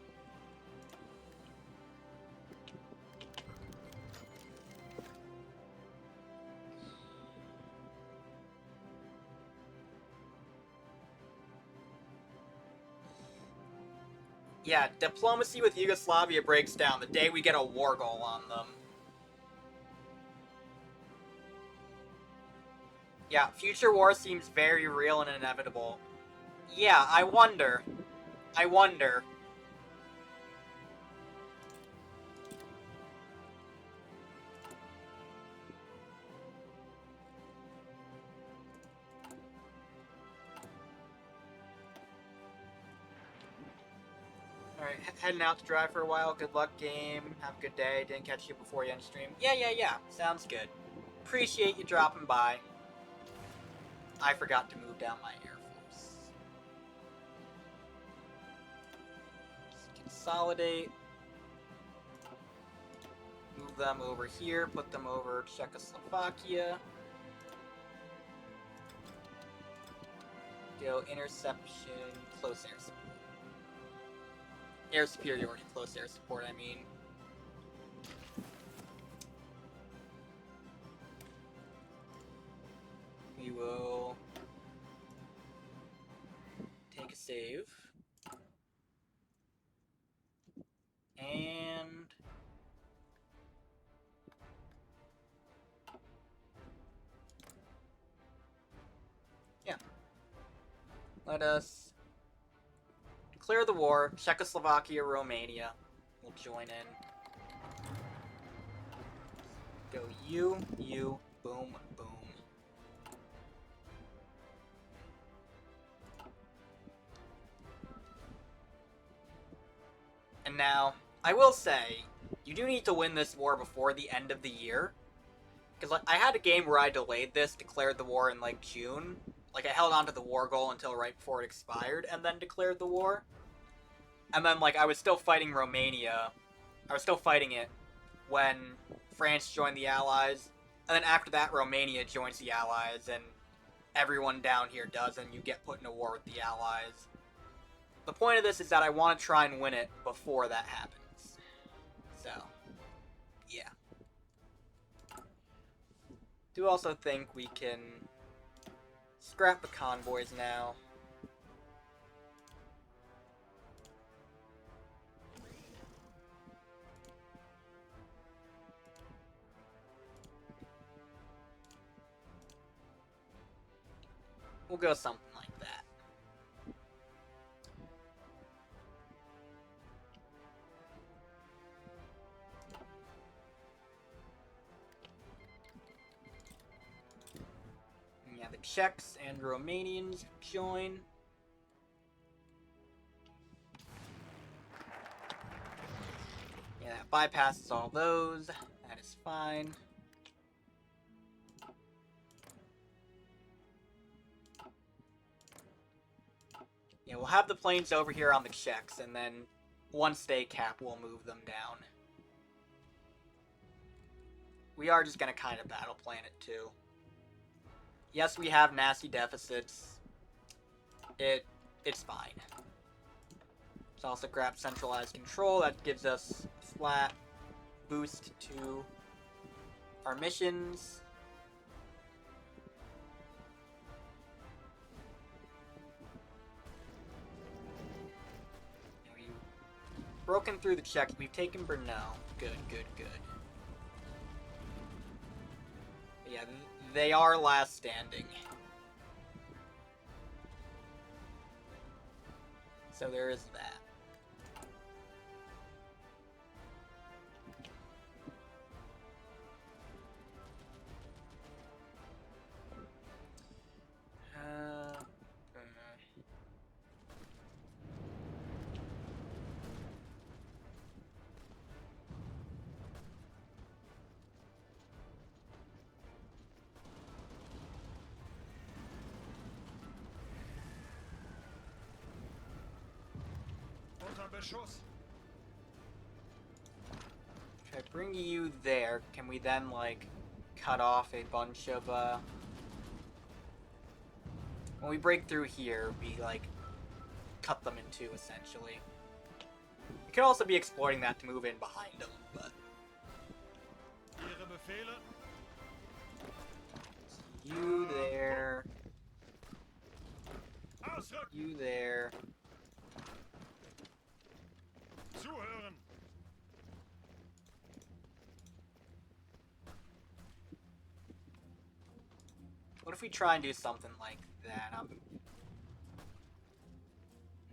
Yeah, diplomacy with Yugoslavia breaks down the day we get a war goal on them. Yeah, future war seems very real and inevitable. Yeah, I wonder. I wonder. Alright, heading out to drive for a while. Good luck, game. Have a good day. Didn't catch you before you end stream. Yeah. Sounds good. Appreciate you dropping by. I forgot to move down my Air Force. Just consolidate. Move them over here. Put them over Czechoslovakia. Go interception, close air support. Air superiority, close air support, I mean. We will take a save. And yeah. Let us declare the war. Czechoslovakia, Romania will join in. Go you, boom, boom. And now, I will say, you do need to win this war before the end of the year. Because like, I had a game where I delayed this, declared the war in like June. Like I held on to the war goal until right before it expired, and then declared the war. And then like I was still fighting Romania. I was still fighting it when France joined the Allies. And then after that, Romania joins the Allies, and everyone down here does, and you get put in a war with the Allies. The point of this is that I want to try and win it before that happens. So, yeah. Do also think we can scrap the convoys now. We'll go something like that. Yeah, the Czechs and Romanians join. Yeah, that bypasses all those. That is fine. Yeah, we'll have the planes over here on the Czechs, and then once they cap, we'll move them down. We are just gonna kind of battle plan it too. Yes, we have nasty deficits. It's fine. Let's also grab centralized control. That gives us flat boost to our missions. We've broken through the Czechs. We've taken Brno. Good. Yeah, they are last standing. So there is that. Beschuss. If I bring you there, can we then, like, cut off a bunch of, when we break through here, we, like, cut them in two, essentially. We could also be exploiting that to move in behind them, but... Ihre Befehle. You there. Ausrücken. You there. Zuhören. What if we try and do something like that? I'm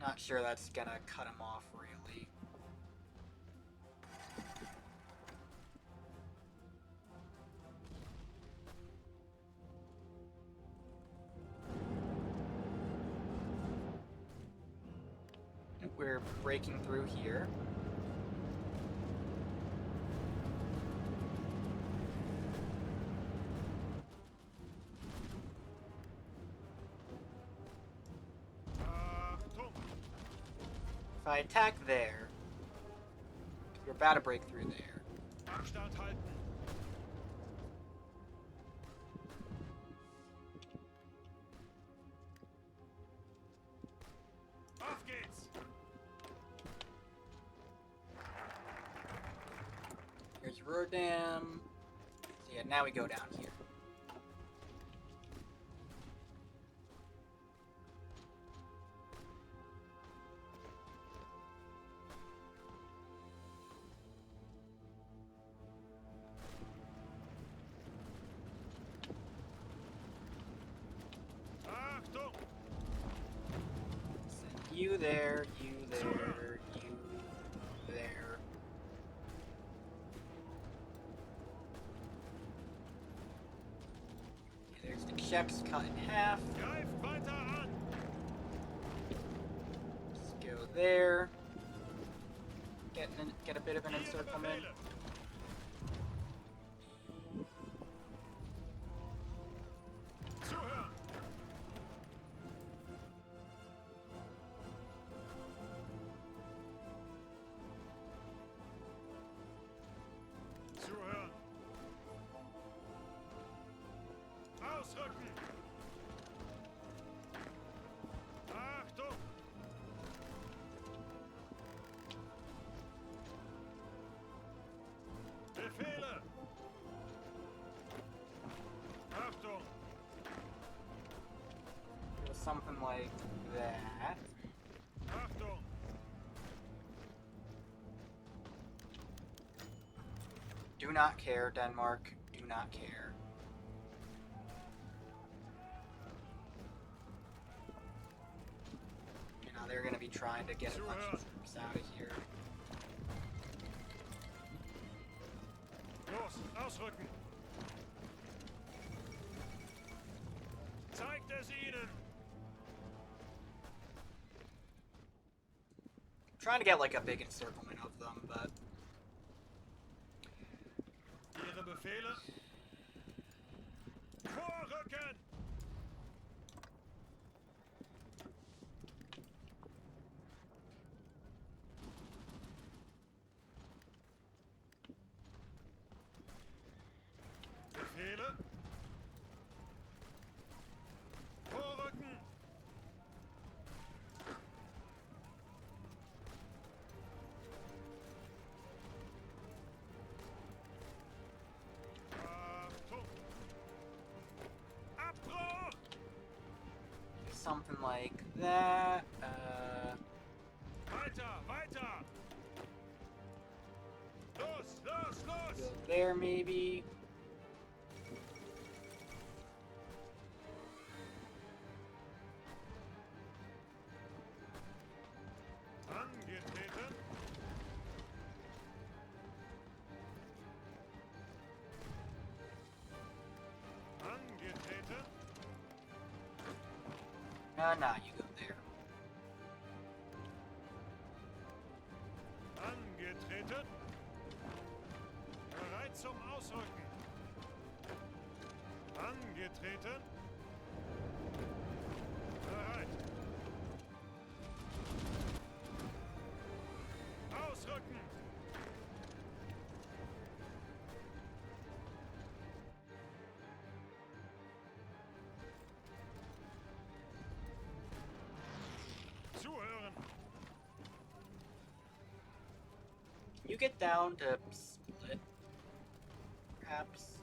not sure that's gonna cut him off, really. We're breaking through here. Achtung. If I attack there, we're about to break through there. Abstand halten. Auf geht's. Here's Rotterdam. So yeah, now we go down here. Achtung. Send you there, you there, you there. Okay, there's the Czechs cut in half. Greift weiter an. Just go there. Get a bit of an Ihre encirclement. Befehle. Zuhören. Zuhören. Ausrücken. Achtung. Befehle. Achtung. Something like that. Achtung. Do not care, Denmark. Do not care. You know, they're gonna be trying to get a bunch of troops out of here. Los, ausrücken. Zeigt es ihnen. Trying to get like a big encirclement of them, but Ihre Befehle. Vorrücken. Befehle. Vorrücken. Achtung. Abbruch. something like that. Weiter, weiter. Los, los, los. Go there maybe. Angetreten. Angetreten. Nah, you go there. Angetreten. Bereit zum Ausrücken. Angetreten. Bereit. You get down to split, perhaps.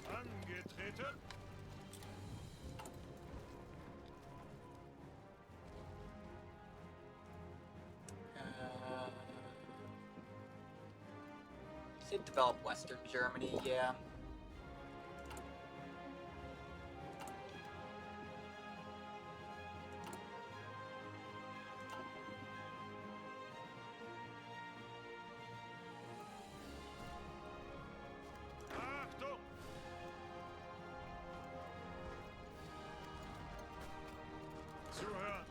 Angetreten. Say develop Western Germany, yeah. Achtung! Zuhören!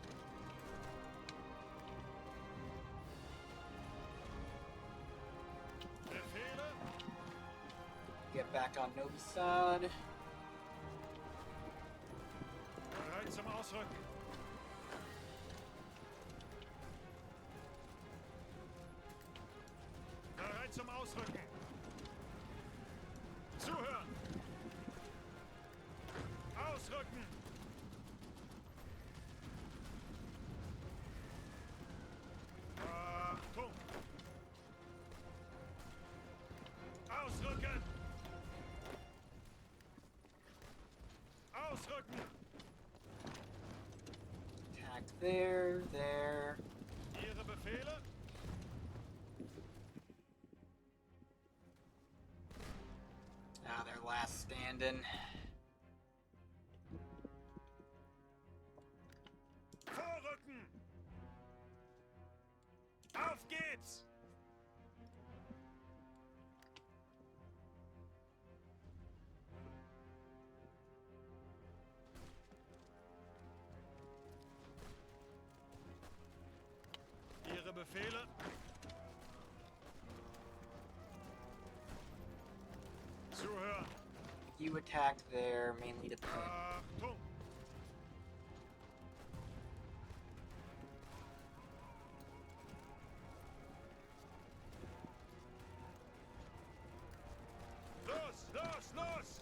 Befehle! Get back on Novi Sad. Bereit zum Ausrücken! Bereit zum Ausrücken! Zuhören! Ausrücken! Achtung! Ausrücken! Ausrücken! Attack there, there. Ihre Befehle? Ah, their last stand-in. Vorrücken! Auf geht's! Ihre Befehle? Zuhören! You attack there, mainly to pin. Achtung! Los, los, los!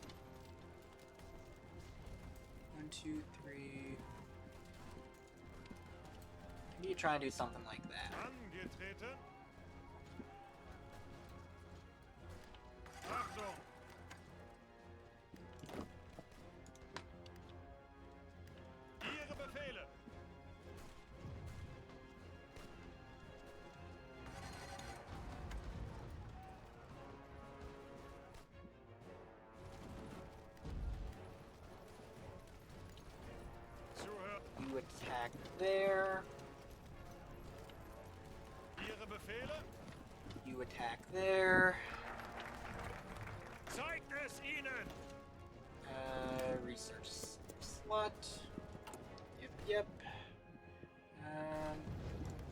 1, 2, 3. You try and do something like that. Angetreten! Achtung! Ihre Befehle! Zuhören! You attack there. Ihre Befehle? You attack there. Zeigt es ihnen! Research slot. Yep, yep.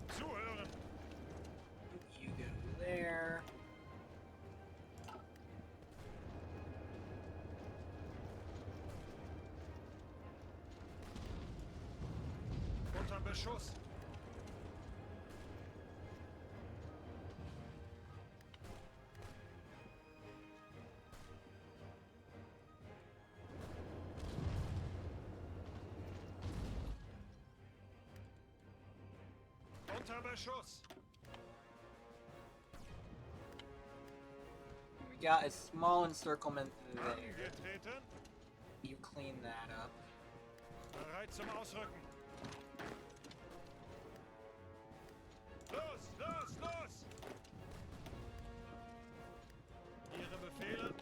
Zuhören! You go there. Unter Beschuss! Unter Beschuss! We got a small encirclement there. Angetreten! You clean that up. Bereit zum Ausrücken! Los, los, los! Ihre Befehle?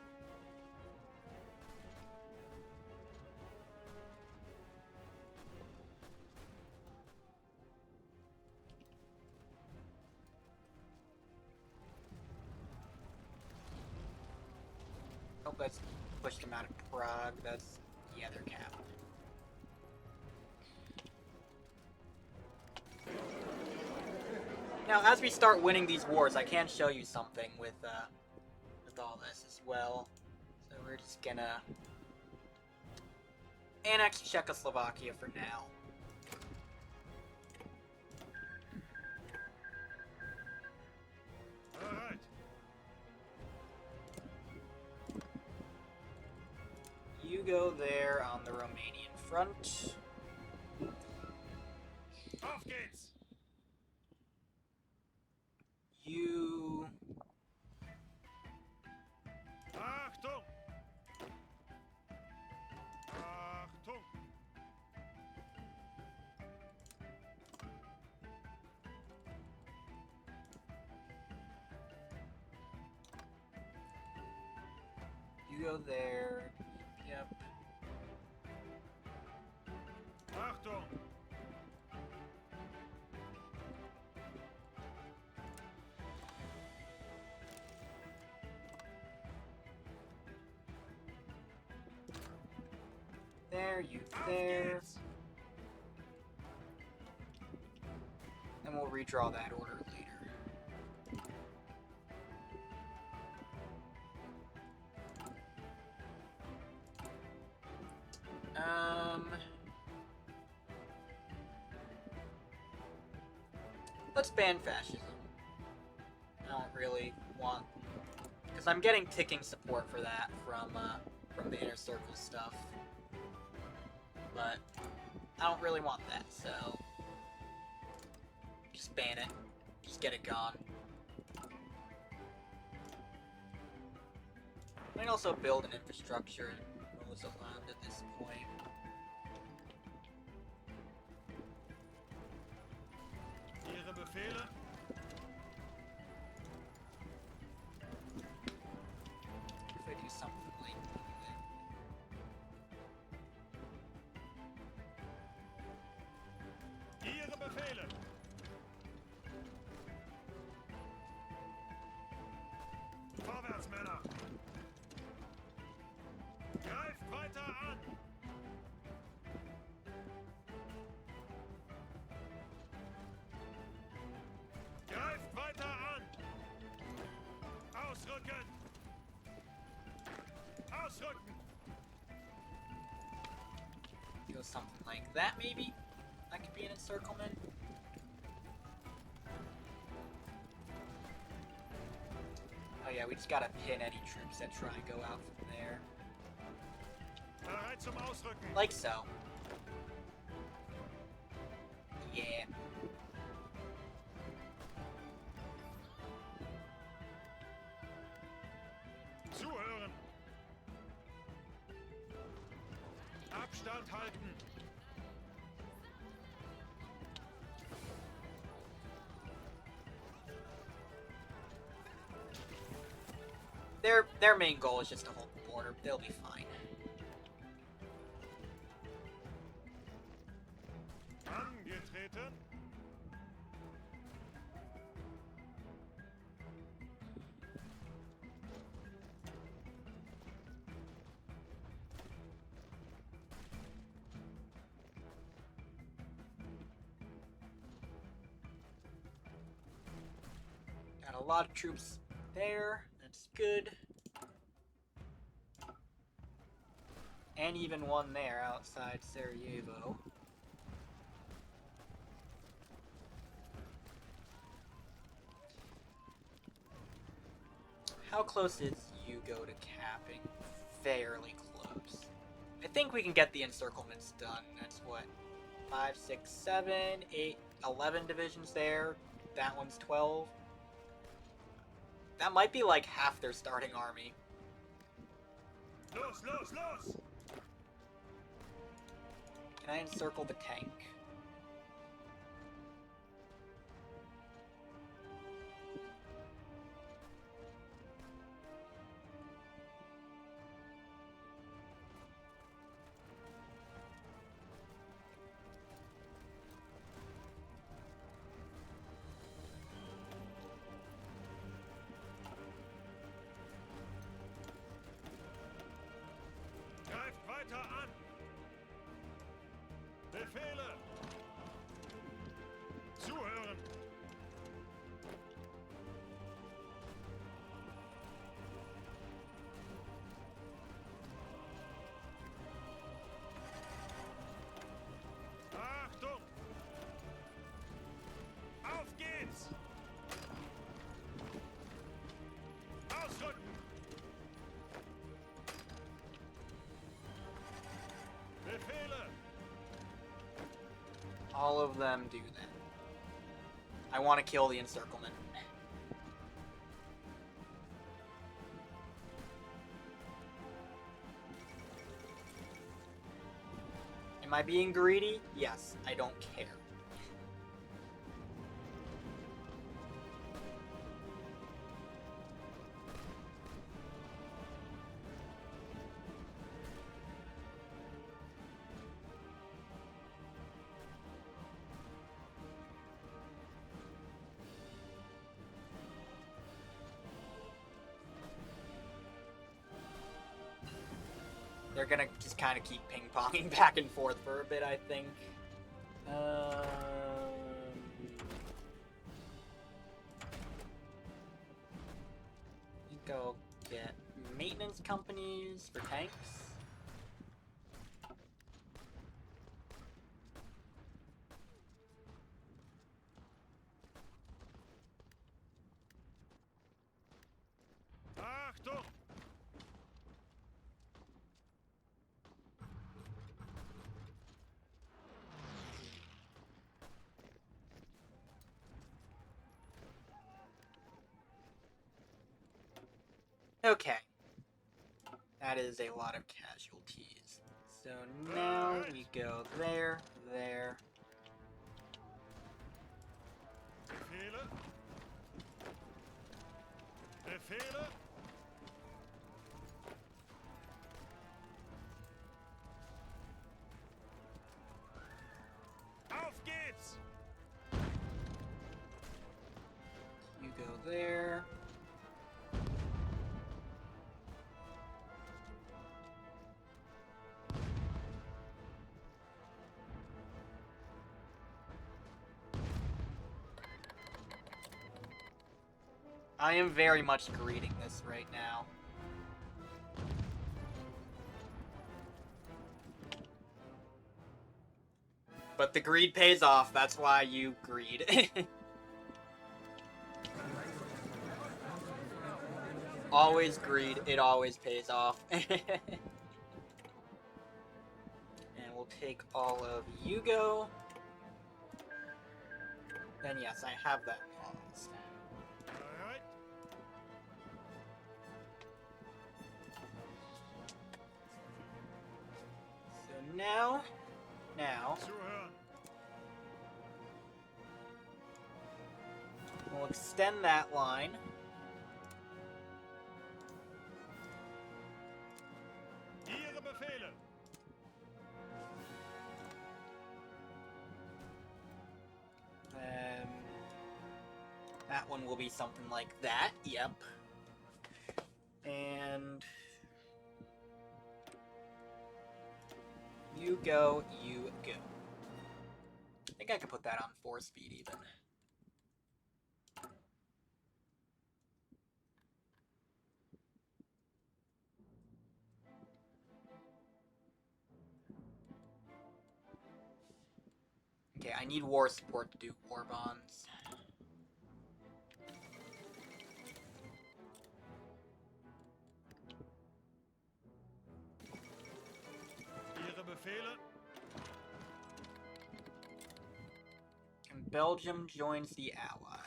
Oh, let's push them out of Prague. That's the other cap. Now, as we start winning these wars, I can show you something with all this as well. So we're just gonna annex Czechoslovakia for now. All right. You go there on the Romanian front. Auf geht's! You go there. Yep. Achtung! There, you Auf there. geht's! And we'll redraw that order later. Let's ban fascism. I don't really want, because I'm getting ticking support for that from the inner circle stuff, but I don't really want that, so just ban it. Just get it gone. I can also build an infrastructure in Rosaland at this point. Ihre Befehle? If I do something like that. Ihre Befehle! Vorwärts, Männer! Greift weiter an! Greift weiter an! Ausrücken! Ausrücken! Go something like that, maybe? That could be an encirclement. Oh yeah, we just gotta pin any troops that try and go out from there. Bereit zum Ausrücken! Like so. Yeah. Zuhören! Abstand halten! Their main goal is just to hold the border. They'll be fine. Angetreten! Got a lot of troops there. That's good. And even one there outside Sarajevo. How close is Yugo to capping? Fairly close. I think we can get the encirclements done. That's what? 5, 6, 7, 8, 11 divisions there. That one's 12. That might be like half their starting army. Los, los, los! Can I encircle the tank? Greift weiter an! Befehle! Zuhören! Achtung! Auf geht's! Ausrücken! Befehle! All of them do that. I want to kill the encirclement. Am I being greedy? Yes, I don't care. They're gonna just kind of keep ping-ponging back and forth for a bit, I think. Go get maintenance companies for tanks. Achtung! Okay. That is a lot of casualties. So now we go there, there. Befehle! Befehle! Auf geht's! You go there. I am very much greeting this right now. But the greed pays off, that's why you greed. Always greed, it always pays off. And we'll take all of Yugo. And yes, I have that paused. Alright. So now, Zuhören. we'll extend that line. Ihre Befehle! That one will be something like that, yep. And you go, you go. I think I could put that on 4-speed even. Okay, I need war support to do war bonds. Ihre Befehle! And Belgium joins the Allies.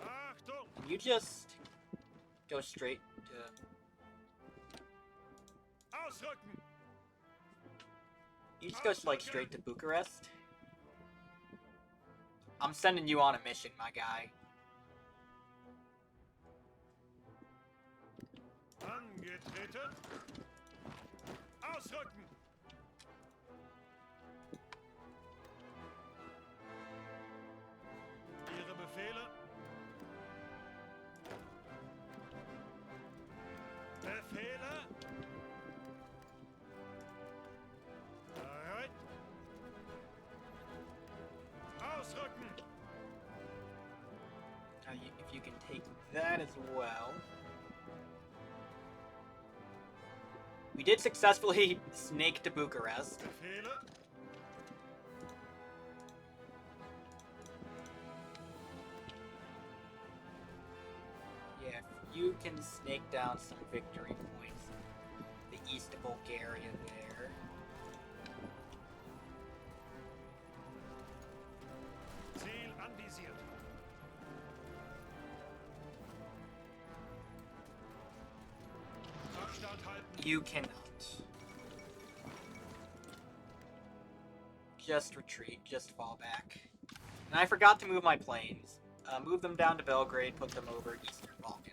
Achtung! You just go straight to... Ausrücken! You just go like straight to Bucharest. I'm sending you on a mission, my guy. Angetreten! Ausrücken! Ihre Befehle! Befehle! Alright. Ausrücken! If you can take that as well. We did successfully snake to Bucharest. Befehle! Yeah, if you can snake down some victory points. The east of Bulgaria there. Ziel anvisiert. Abstand halten. You cannot. Just retreat, just fall back. And I forgot to move my planes. Move them down to Belgrade, put them over Eastern Balkans.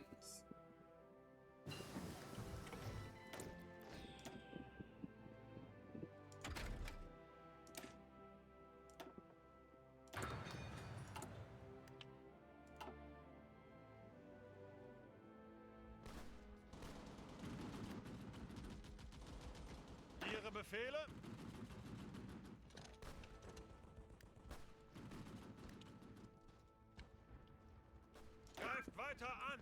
Befehle? Greift weiter an!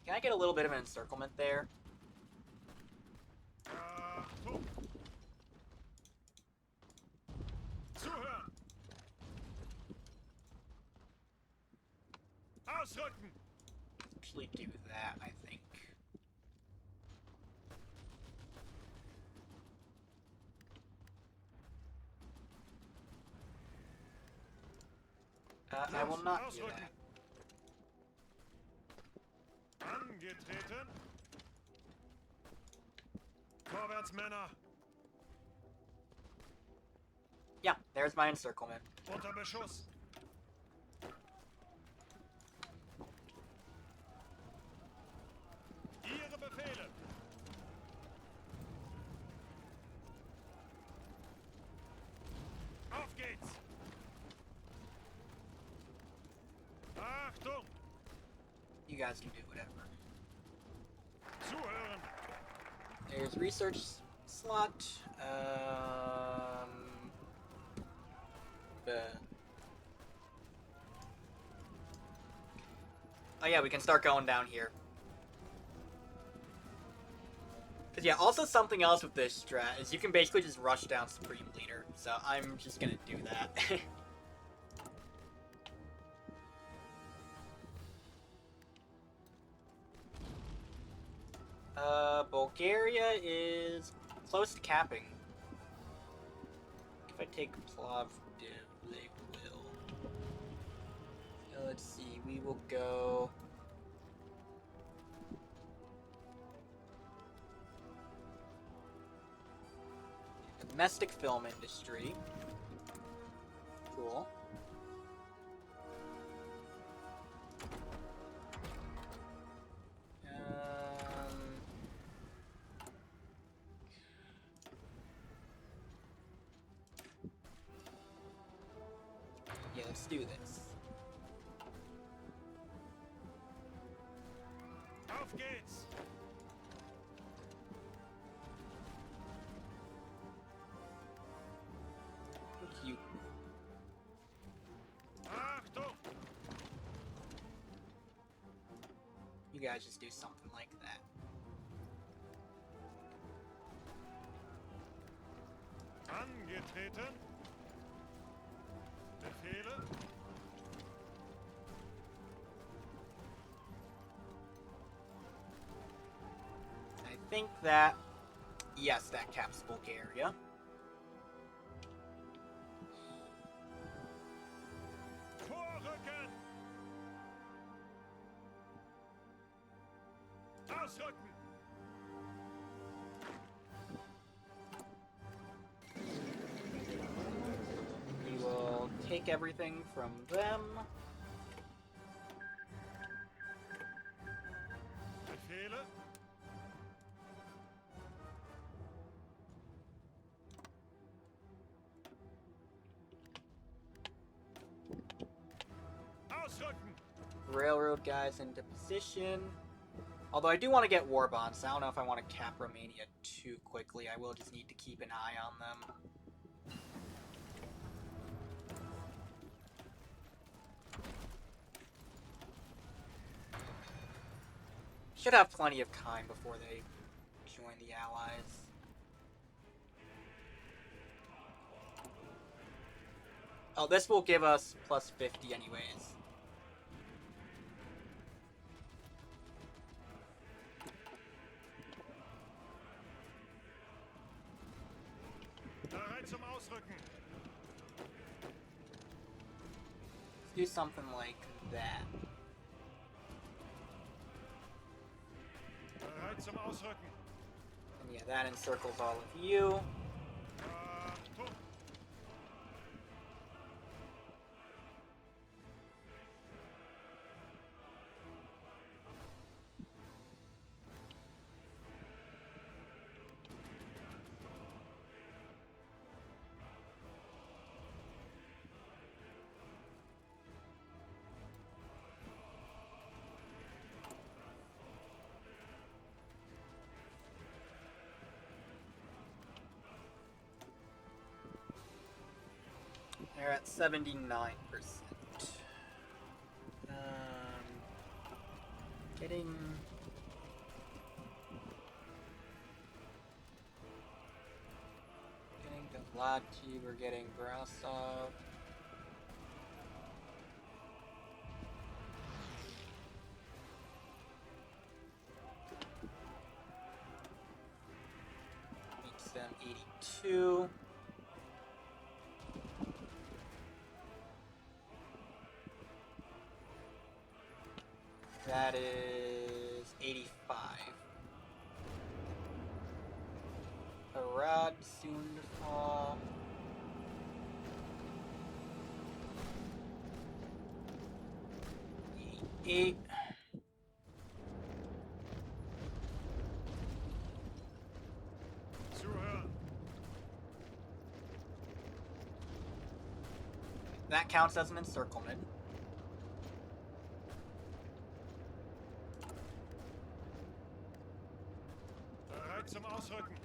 Can I get a little bit of an encirclement there? Achtung! Zuhören! Ausrücken! Actually do that, I think. I will not do that. Angetreten! Vorwärts, Männer! Yeah, there's my encirclement. Unter Beschuss! Ihre Befehle! Auf geht's! Achtung! You guys can do whatever. Zuhören! There's research slot. Oh yeah, we can start going down here. Cause yeah, also something else with this strat is you can basically just rush down Supreme Leader. So I'm just gonna do that. Bulgaria is close to capping. If I take Plovdiv, they will. So let's see, we will go. Domestic film industry. Cool. Yeah, let's do this. Auf geht's! You. Achtung! You guys just do something like that. Angetreten! Befehle! I think that, yes, that caps Bulgaria. Vorrücken! Ausrücken! We will take everything from them. Befehle! Ausrücken! Railroad guys into position. Although I do want to get war bonds, so I don't know if I want to cap Romania too quickly. I will just need to keep an eye on them. Should have plenty of time before they join the Allies. Oh, this will give us plus 50 anyways. Bereit zum Ausrücken! Let's do something like that. Bereit zum Ausrücken! And yeah, that encircles all of you. Achtung! at 79%. Getting... Getting Dovlachi, we're getting Brasov. Makes them 82. That is 85. Arad soon to fall. Eight. Zuhören. That counts as an encirclement. Bereit zum Ausrücken.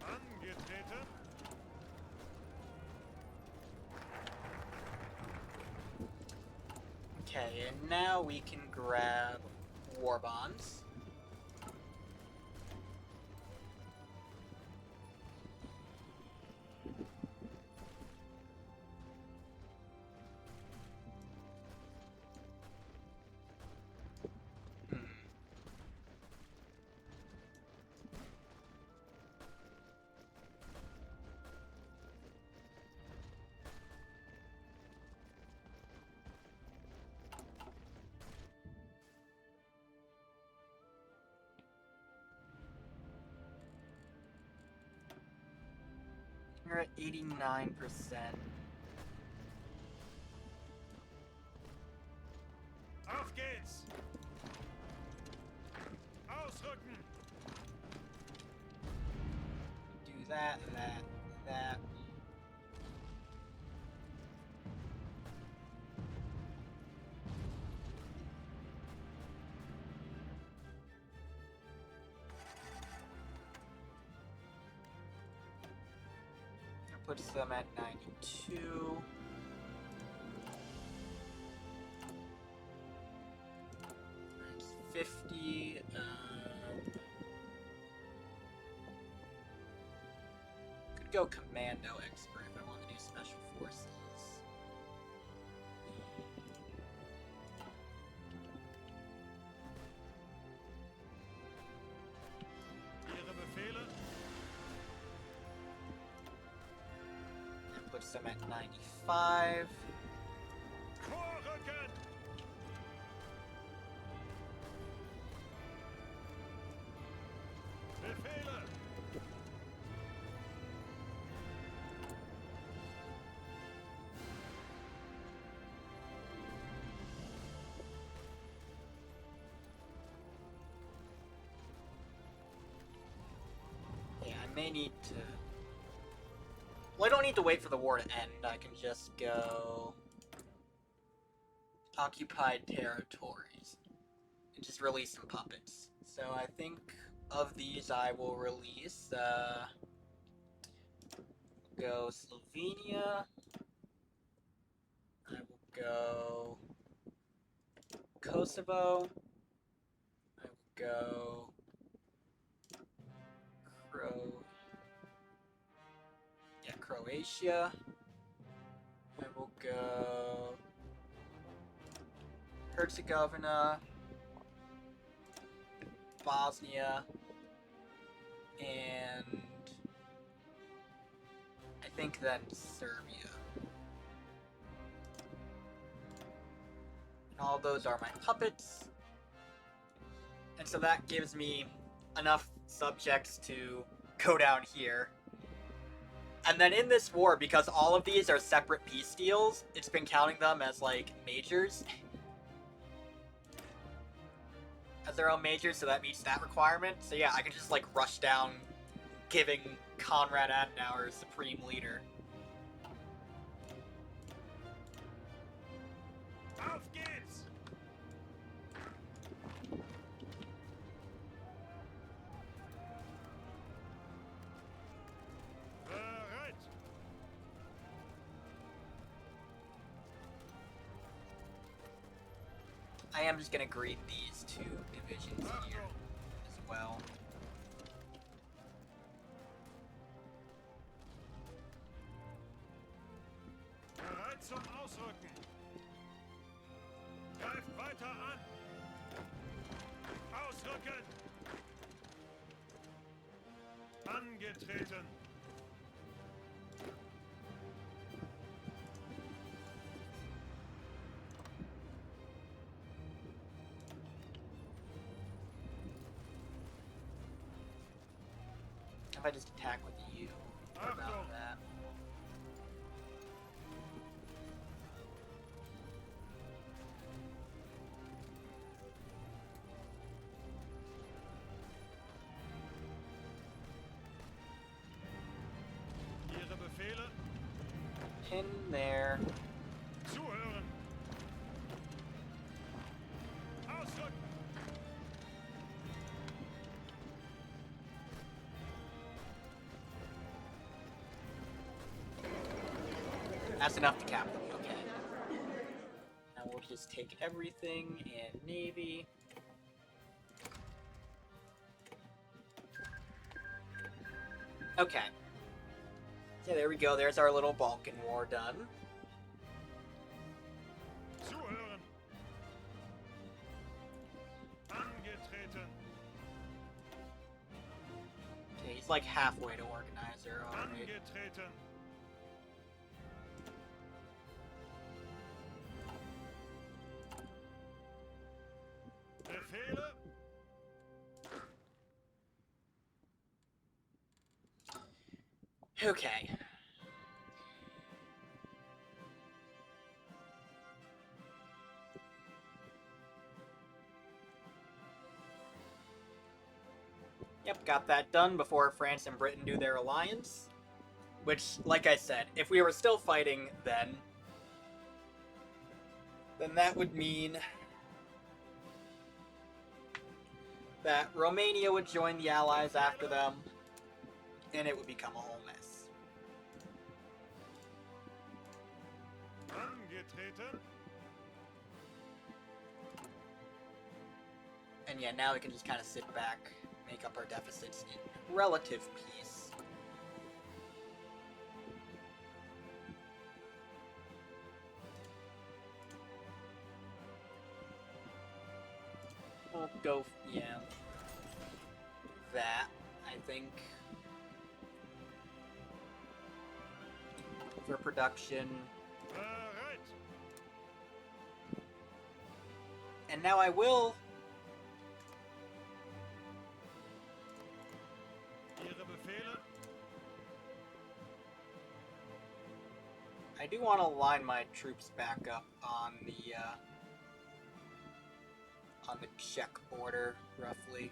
Angetreten. Okay, and now we can grab war bonds. We're at 89%. Auf geht's. Ausrücken. Do that, that. That puts them at 92. That's 50. Could go commando expert if I want to do special forces. Ihre Befehle. That puts them at 95. Vorrücken. Befehle. Yeah, I may need to... Well, I don't need to wait for the war to end. I can just go... Occupied territories. And just release some puppets. So I think of these I will release, go Slovenia. I will go Kosovo. I will go Croatia. I will go Herzegovina, Bosnia, and I think then Serbia. And all those are my puppets. And so that gives me enough subjects to go down here. And then in this war, because all of these are separate peace deals, it's been counting them as, like, majors. As their own majors, so that meets that requirement. So yeah, I can just, like, rush down giving Konrad Adenauer Supreme Leader. Auf geht's. am just gonna greet these two divisions here as well. Bereit zum Ausrücken. Greift weiter an. Ausrücken. Angetreten. If I just attack with you, what about that? Ihre Befehle. Pin there. Zuhören. Ausrücken. That's enough to cap them, okay. Now we'll just take everything in Navy. Okay. Yeah, there we go. There's our little Balkan War done. Zuhören. Angetreten. Okay, he's like halfway to Organizer already. Angetreten. Befehle. Okay. Yep, got that done before France and Britain do their alliance. Which, like I said, if we were still fighting then that would mean that Romania would join the Allies after them, and it would become a whole mess. Angetreten. And yeah, now we can just kind of sit back, make up our deficits in relative peace. We'll go, yeah, that, I think, for production. Bereit. And now I will Ihre Befehle. I do want to line my troops back up on the Czech border, roughly.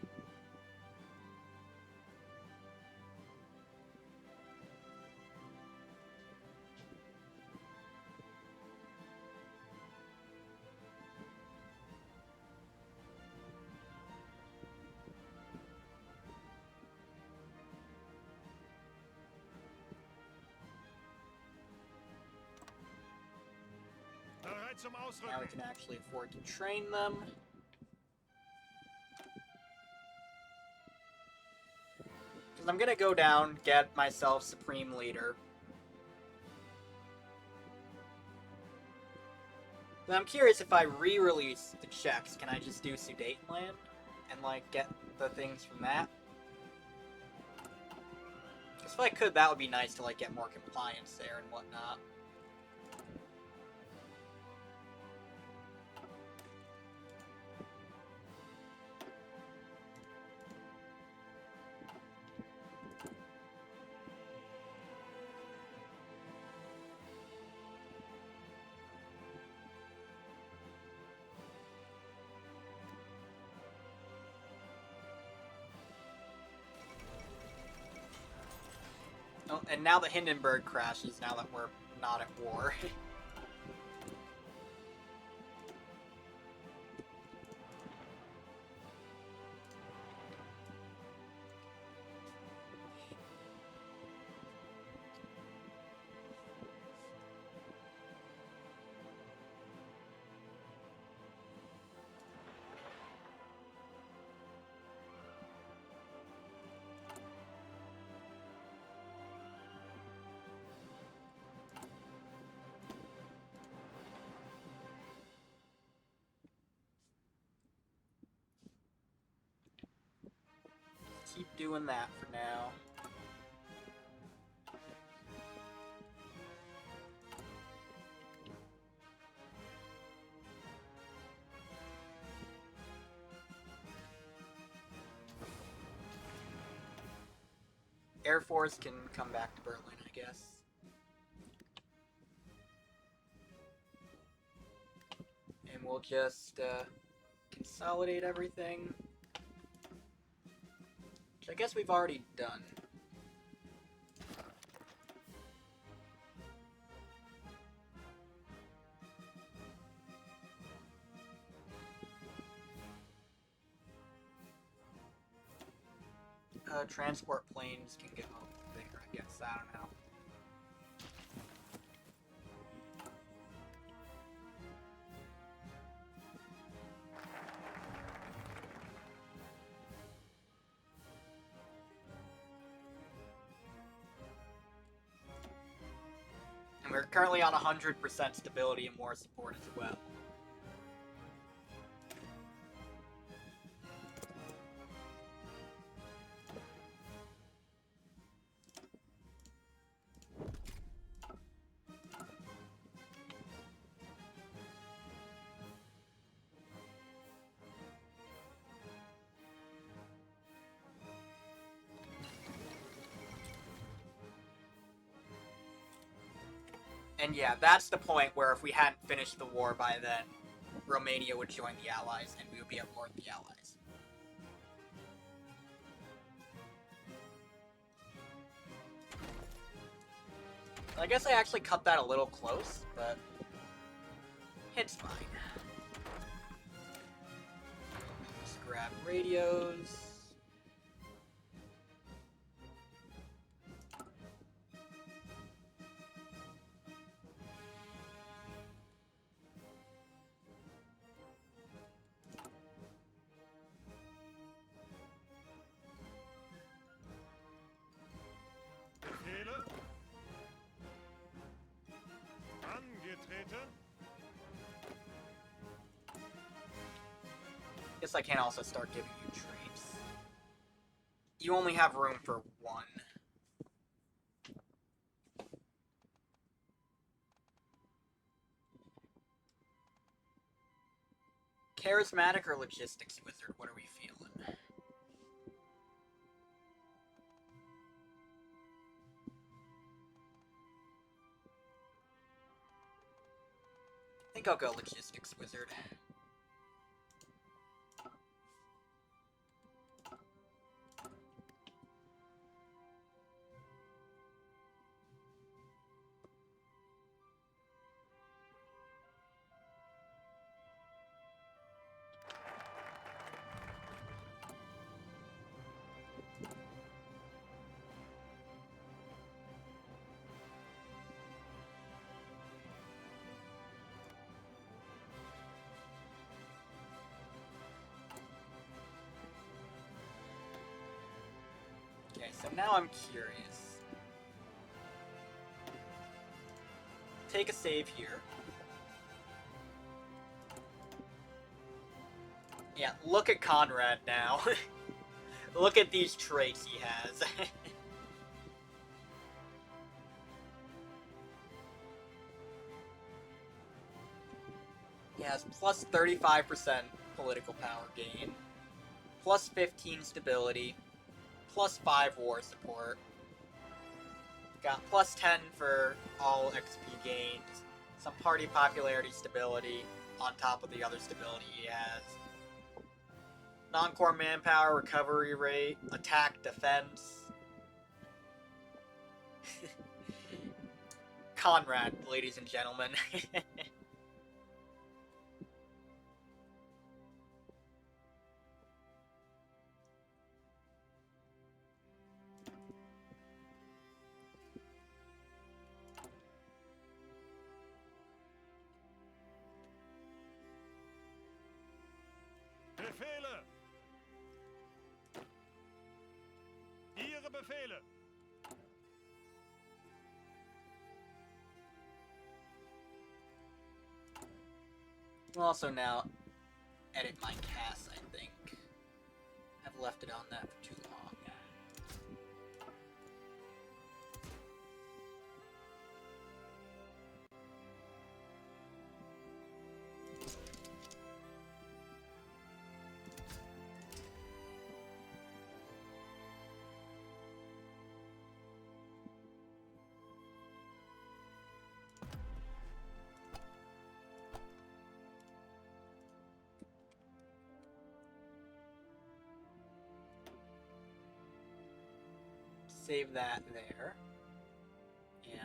Bereit zum Now we Ausrücken. can actually afford to train them. Because I'm gonna go down, get myself Supreme Leader. But I'm curious, if I re-release the Czechs, can I just do Sudetenland? And, like, get the things from that? Because if I could, that would be nice to, like, get more compliance there and whatnot. Oh, and now the Hindenburg crashes, now that we're not at war. keep doing that for now. Air Force can come back to Berlin, I guess. And we'll just consolidate everything. Which I guess we've already done. Transport planes can go bigger, I guess. I don't know. And we're currently on 100% stability and more support as well. And yeah, that's the point where if we hadn't finished the war by then, Romania would join the Allies and we would be at war with the Allies. I guess I actually cut that a little close, but it's fine. Just grab radios. Befehle. Angetreten. Guess I can also start giving you traits. You only have room for one. Charismatic or logistics wizard? What are we feeling? I think I'll go logistics wizard. Okay, so now I'm curious. Take a save here. Yeah, look at Conrad now. Look at these traits he has. He has plus 35% political power gain, plus 15 stability, plus 5 war support. Got plus 10 for all XP gains, some party popularity stability on top of the other stability he has. Non-core manpower, recovery rate, attack, defense. Conrad, ladies and gentlemen. Befehle. Ihre Befehle. We'll also now edit my cast, I think. I've left it on that for too long now. save that there. Yeah.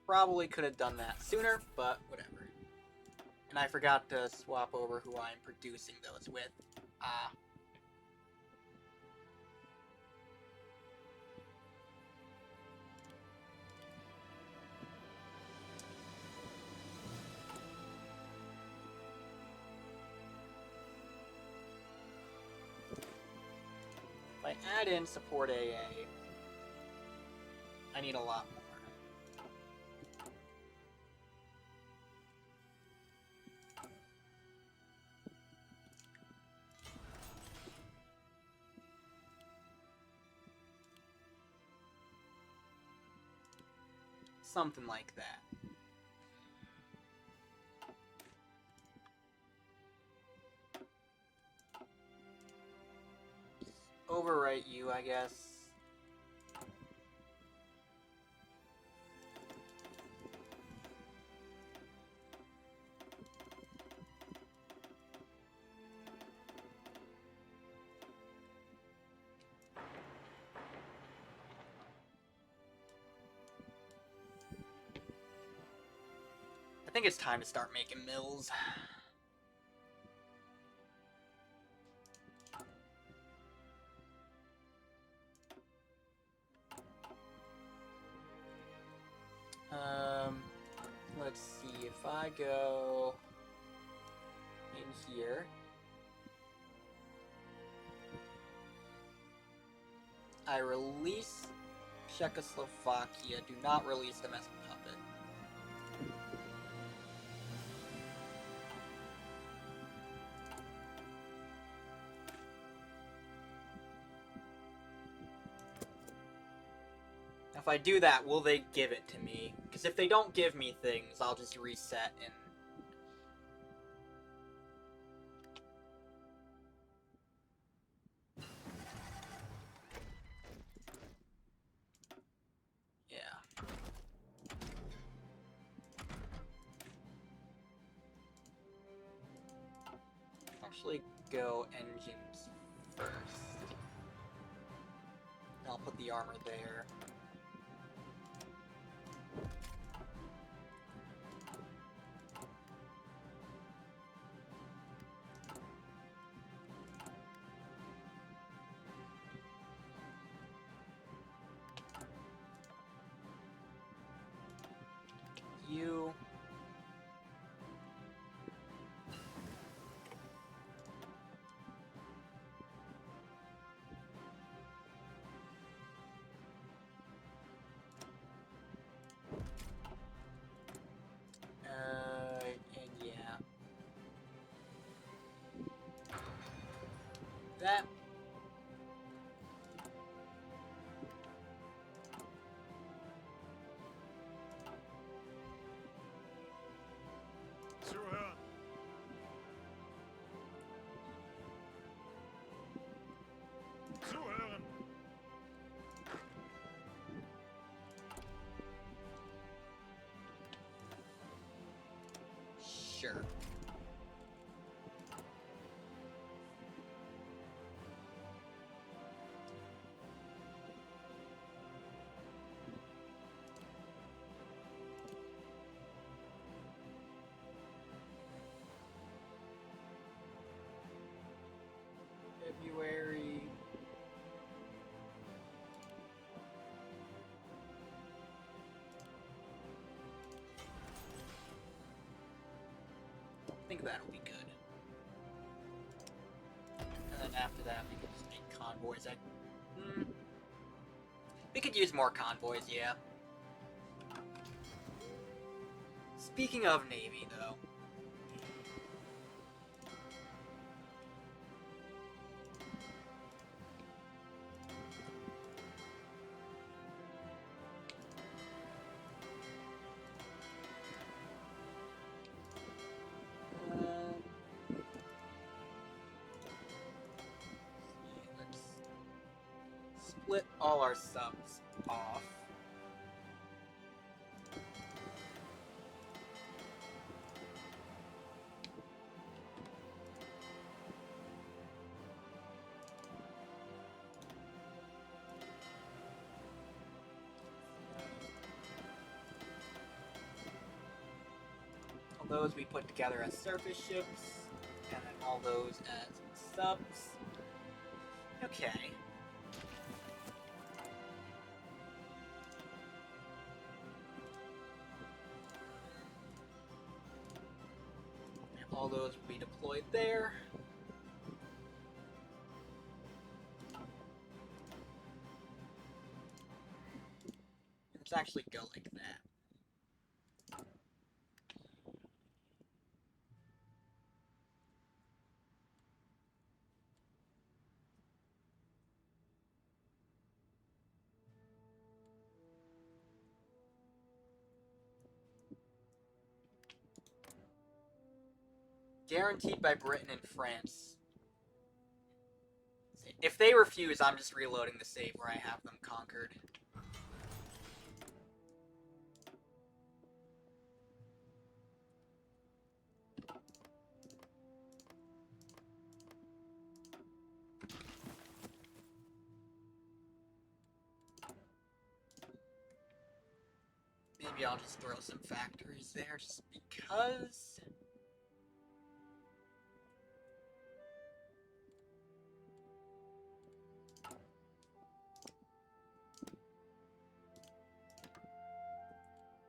Probably could have done that sooner, but whatever. And I forgot to swap over who I'm producing those with. Ah. If I add in support AA, I need a lot more. Something like that. Overwrite you, I guess. I think it's time to start making mills. Let's see, if I go in here, I release Czechoslovakia, do not release them as a puppet. If I do that, will they give it to me? Because if they don't give me things, I'll just reset and... yeah. Actually go engines first. I'll put the armor there. You... and yeah. That... Zuhören. Zuhören. Sure. February... I think that'll be good. And then after that, we can just make convoys. We could use more convoys, yeah. Speaking of Navy, though. split all our subs off. All those we put together as surface ships, and then all those as subs. Okay. All those will be deployed there. Let's actually go like that. Guaranteed by Britain and France. If they refuse, I'm just reloading the save where I have them conquered. Maybe I'll just throw some factories there just because.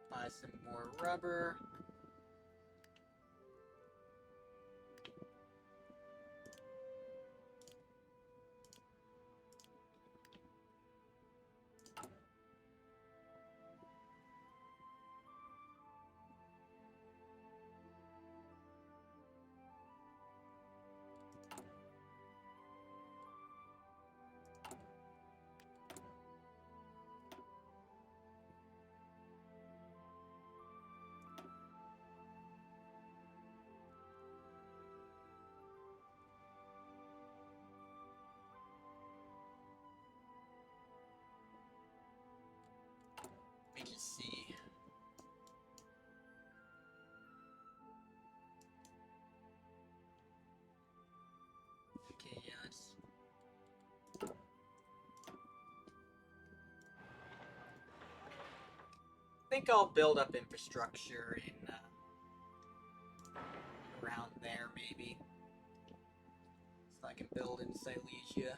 Buy some more rubber. Let me just see. Okay, yeah, let's... I think I'll build up infrastructure in around there, maybe. So I can build in Silesia.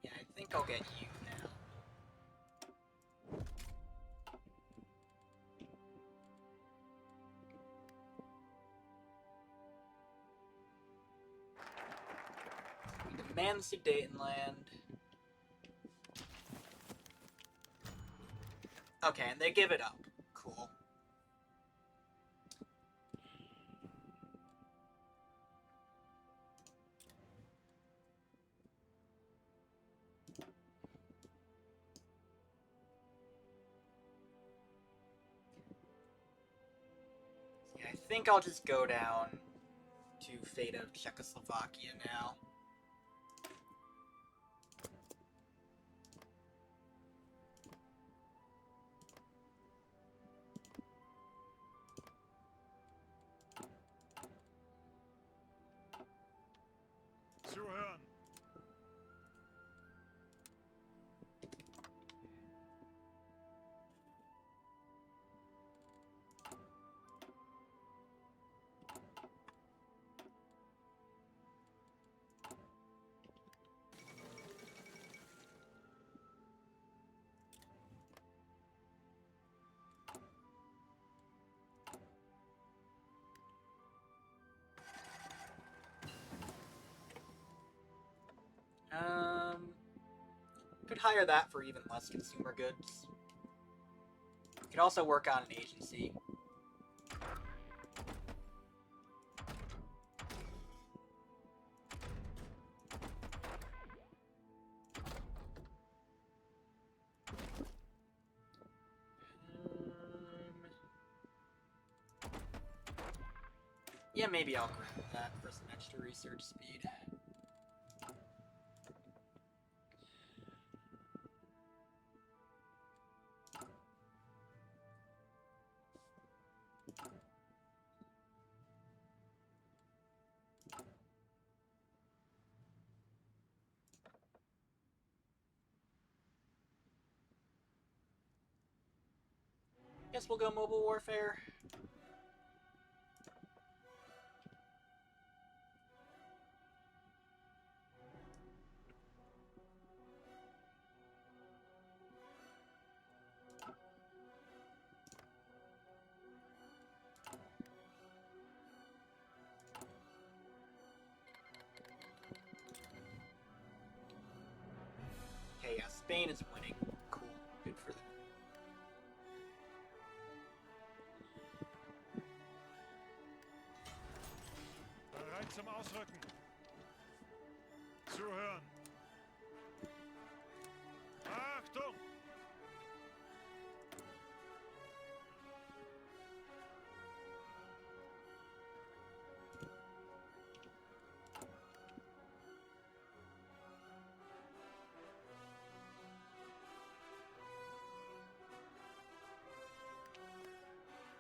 Yeah, I think I'll get you now. We demand the Sudetenland. Okay, and they give it up. Cool. Yeah, I think I'll just go down to fate of Czechoslovakia now. Zuhören. Could hire that for even less consumer goods. Could also work on an agency. Yeah, maybe I'll grab that for some extra research speed. Guess we'll go mobile warfare. Okay, yeah, Spain is winning. Cool. Good for them. Bereit zum Ausrücken. Zuhören. Achtung!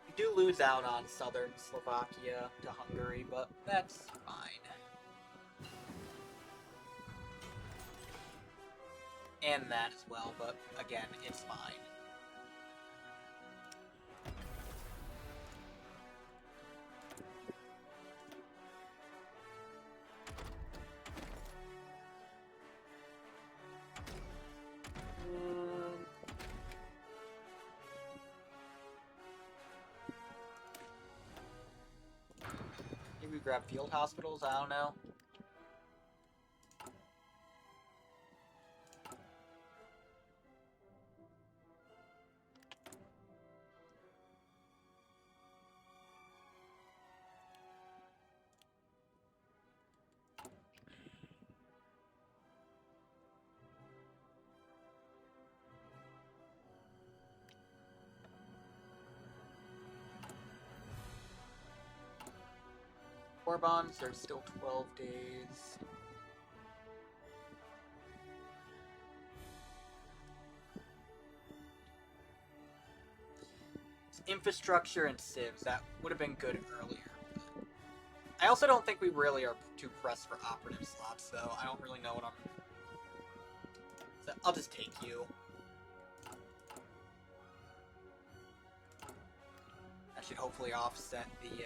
We do lose out on southern Slovakia to Hungary, but that's fine. And that as well, but again, it's fine. Maybe we grab field hospitals, I don't know. War bonds, there's still 12 days. Infrastructure and civs, that would have been good earlier. I also don't think we really are too pressed for operative slots, though. I don't really know what I'm... So I'll just take you. That should hopefully offset the,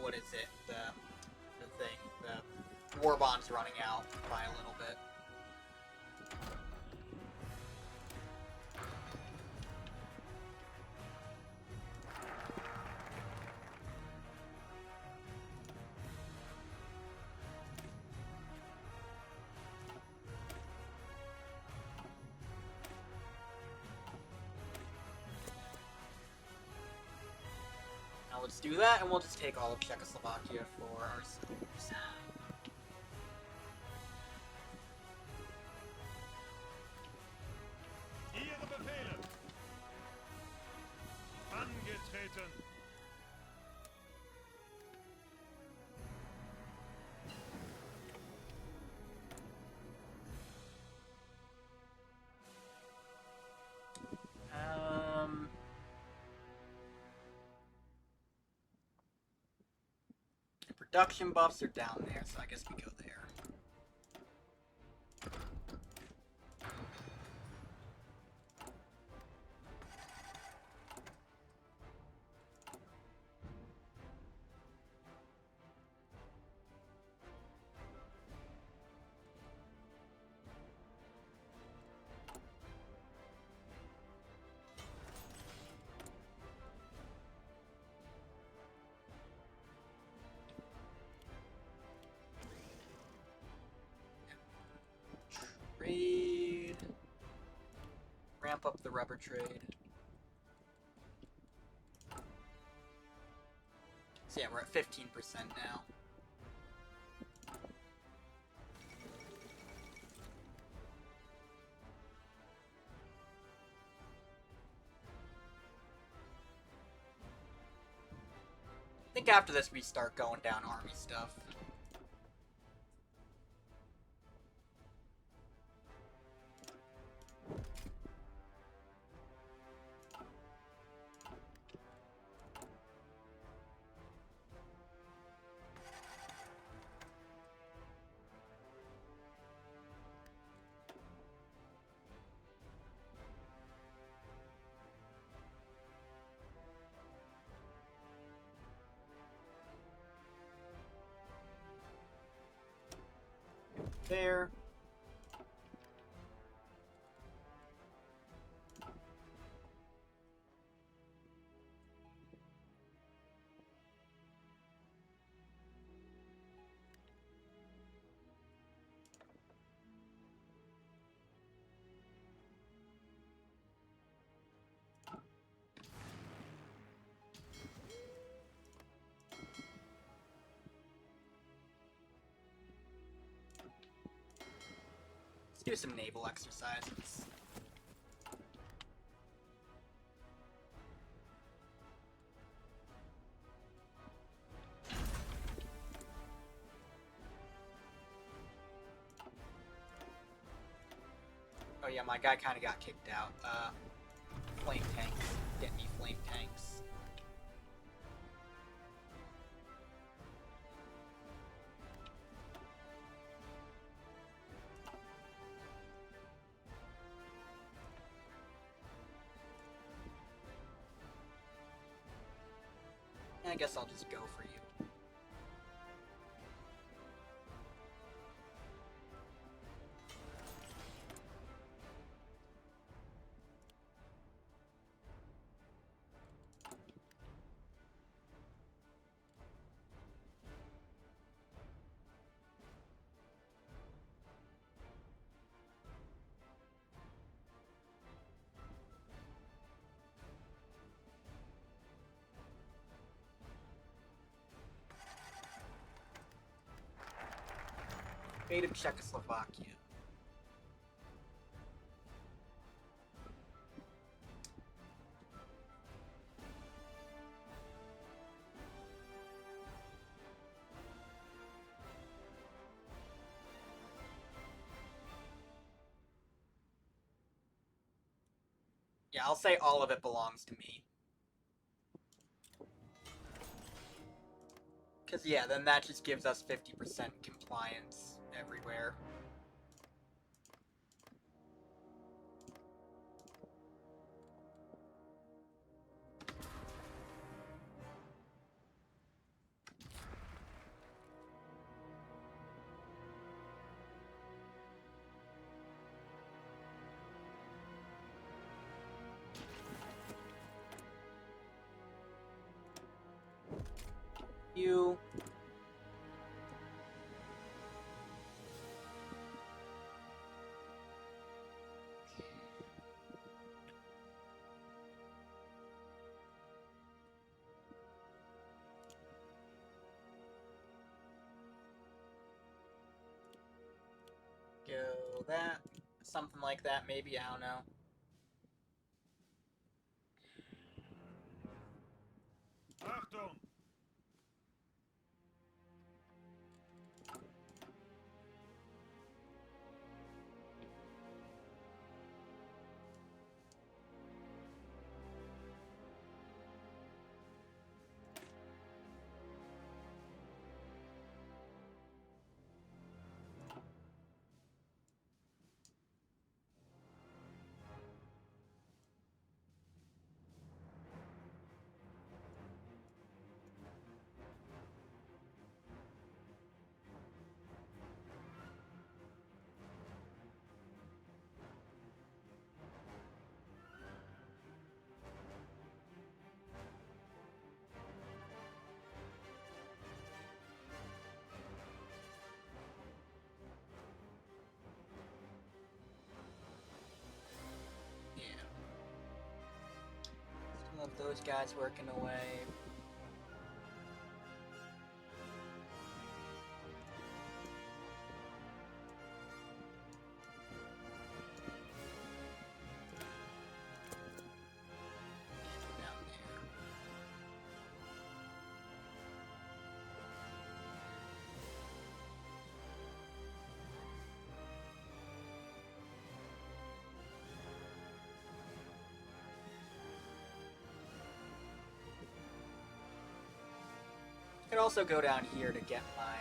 what is it? The thing. The war bond's running out by a little bit. Now let's do that, and we'll just take all of Czechoslovakia for ourselves. Ihre Befehle. Angetreten. Production buffs are down there, so I guess we go there. ramp up the rubber trade. So yeah, we're at 15% now. I think after this we start going down army stuff. There. Let's do some naval exercises. Oh yeah, my guy kind of got kicked out. Flame tanks. Get me flame tanks. I guess I'll just go for you. Fate of Czechoslovakia. Yeah, I'll say all of it belongs to me. Because, yeah, then that just gives us 50% compliance everywhere. You... Go that. Something like that, maybe, I don't know. Achtung! those guys working away. Down there. I could also go down here to get my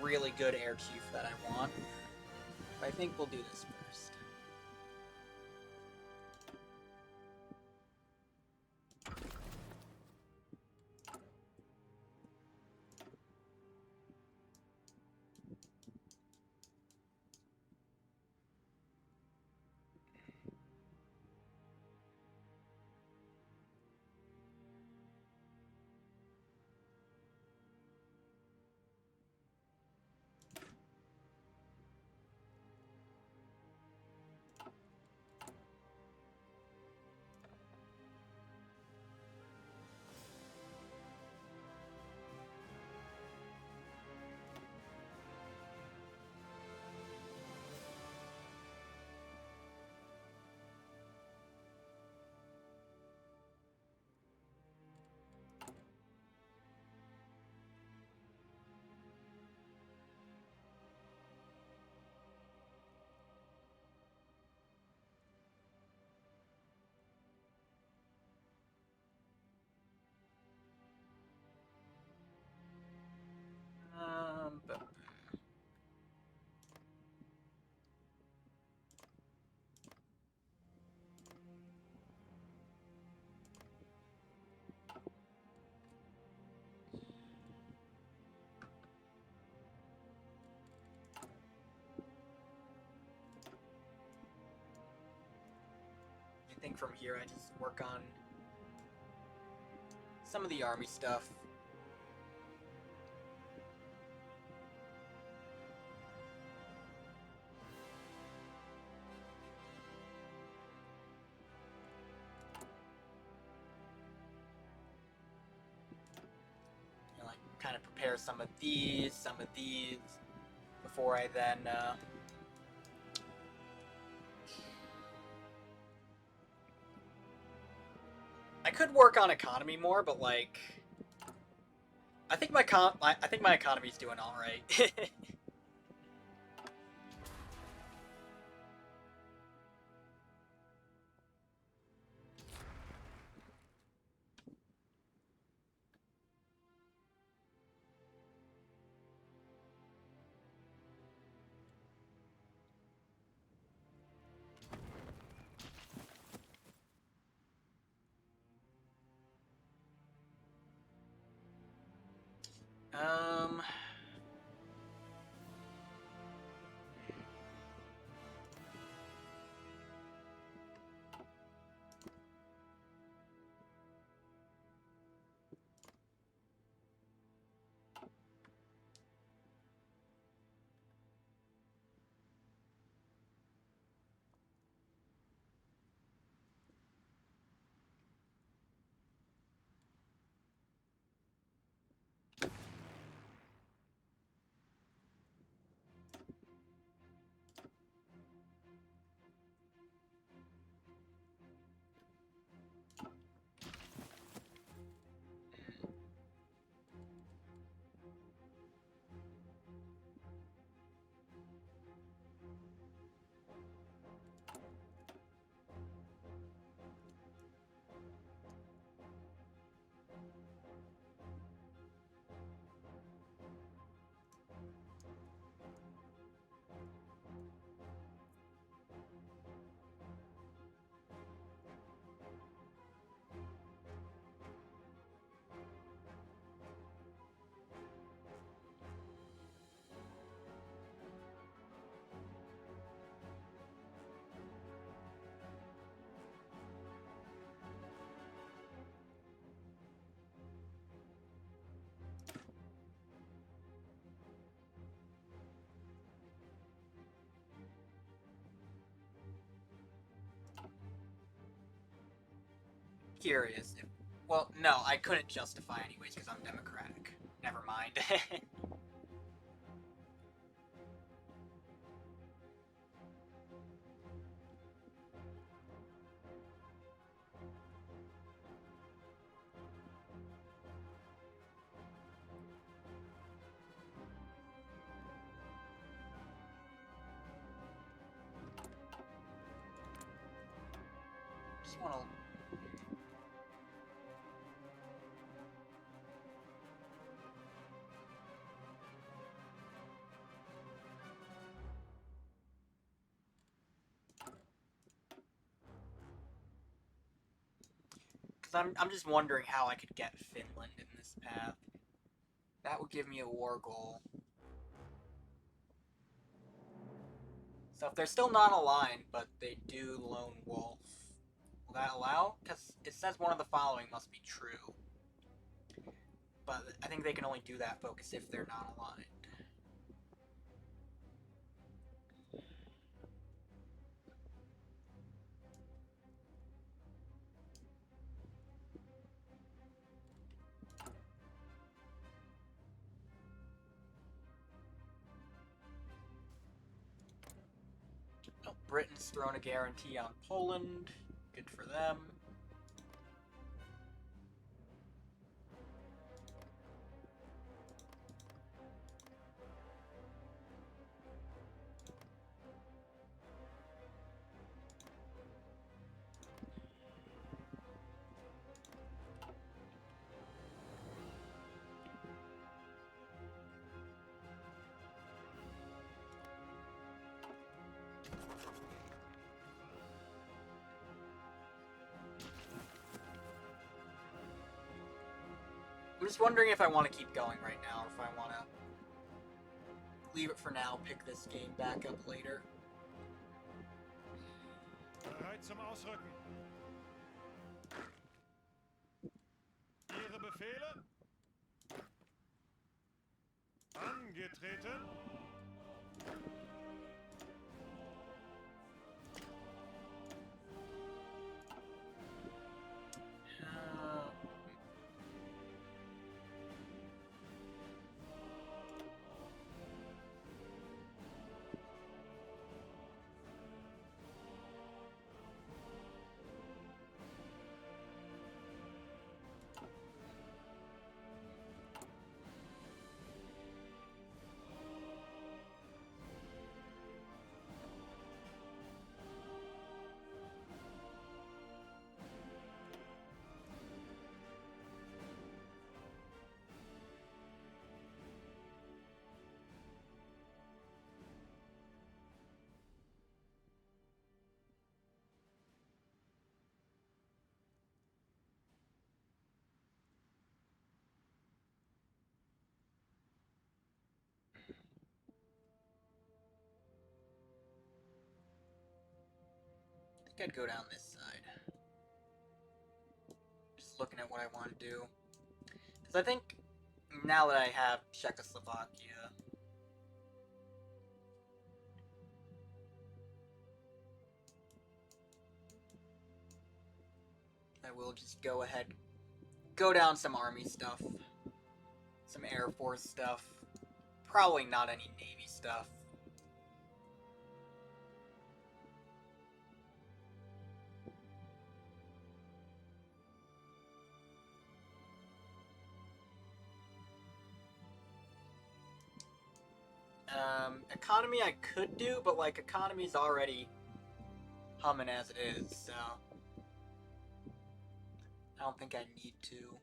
really good air chief that I want. But I think we'll do this first. But I think from here I just work on some of the army stuff. Like kind of prepare some of these before I then I could work on economy more, but like I think my economy's doing all right. um curious. Well, no, I couldn't justify anyways because I'm Democratic. Never mind. Just want to. I'm just wondering how I could get Finland in this path. That would give me a war goal. So if they're still not aligned, but they do lone wolf, will that allow? Because it says one of the following must be true. But I think they can only do that focus if they're not aligned. Oh, Britain's thrown a guarantee on Poland. Good for them. I'm just wondering if I want to keep going right now, or if I want to leave it for now, pick this game back up later. Bereit zum Ausrücken. Ihre Befehle? Angetreten. I think I'd go down this side. Just looking at what I want to do. Because I think now that I have Czechoslovakia, I will just go ahead, go down some army stuff, some air force stuff, probably not any navy stuff. Economy I could do, but like economy's already humming as it is, so I don't think I need to.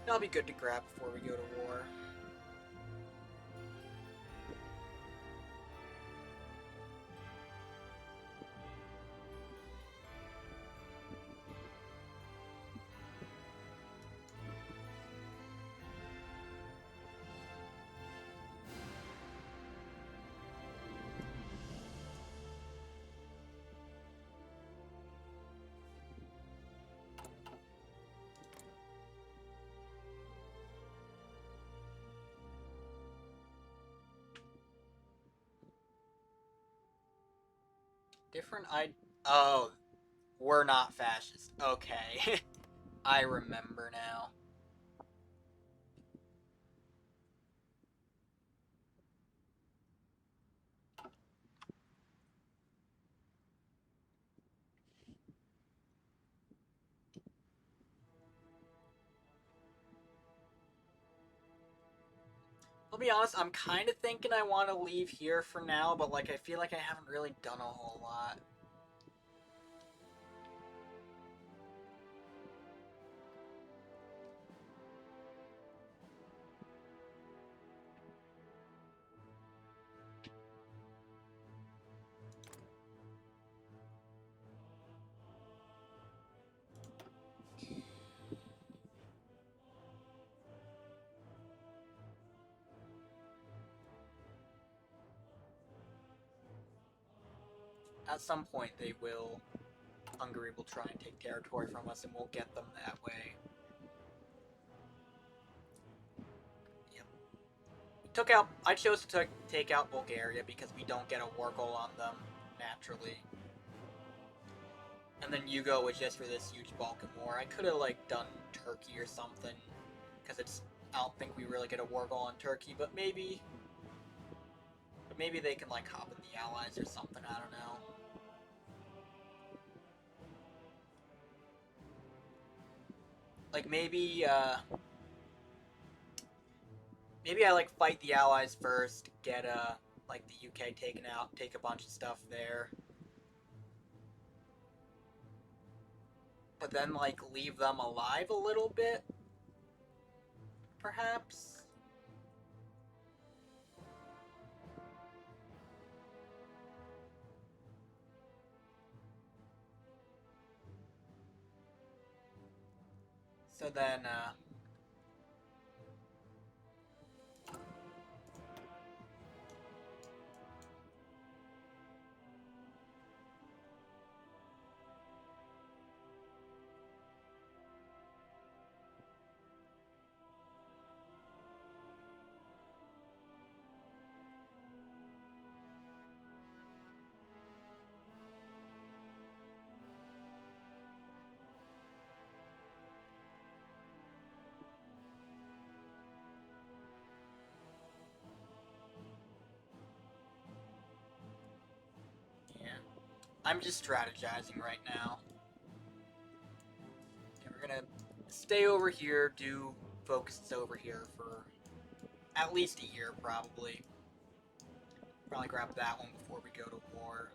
That'll be good to grab before we go to war. Different Oh, we're not fascist. Okay. I remember now. I'll be honest, I'm kind of thinking I want to leave here for now, but like I feel like I haven't really done a whole lot. At some point they will. Hungary will try and take territory from us, and we'll get them that way. Yep. I chose to take out Bulgaria because we don't get a war goal on them naturally. And then Yugo was just for this huge Balkan war. I could have like done Turkey or something, because I don't think we really get a war goal on Turkey, but maybe they can like hop in the Allies or something. I don't know. Like maybe I like fight the Allies first, get like the UK taken out, take a bunch of stuff there. But then like leave them alive a little bit, perhaps. So then yeah. I'm just strategizing right now. Yeah, we're gonna stay over here, do focuses over here for at least a year, probably. Probably grab that one before we go to war.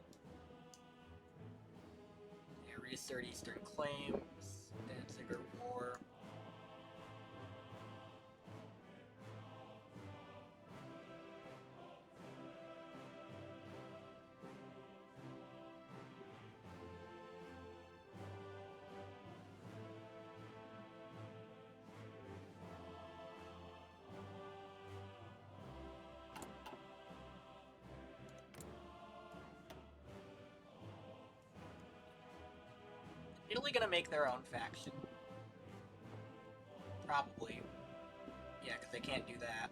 Yeah, reassert Eastern claims, Danziger War. Italy gonna make their own faction? Probably. Yeah, because they can't do that.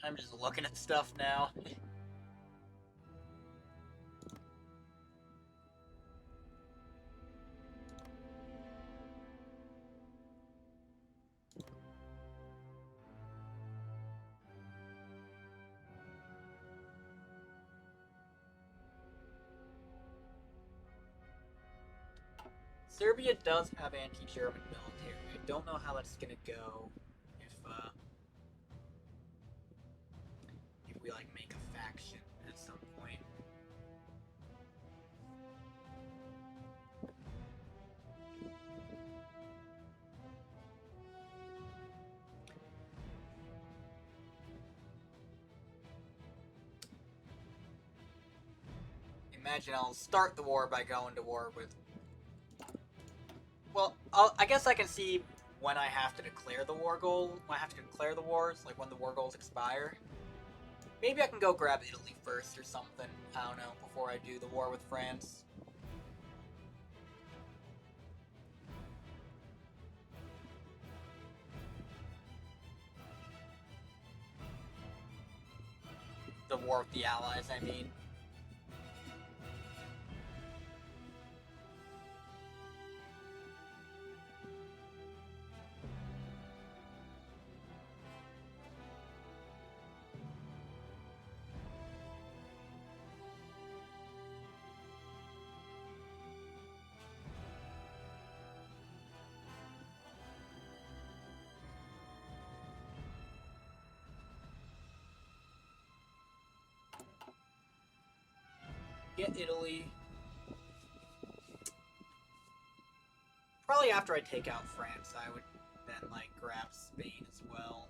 I'm just looking at stuff now. Serbia does have anti-German military. I don't know how that's gonna go if we like make a faction at some point. Imagine I'll start the war by going to war with. Well, I guess I can see when I have to declare the war goal. When I have to declare the wars, like when the war goals expire. Maybe I can go grab Italy first or something. I don't know, before I do the war with France. The war with the Allies, I mean. Get Italy. Probably after I take out France, I would then, like, grab Spain as well.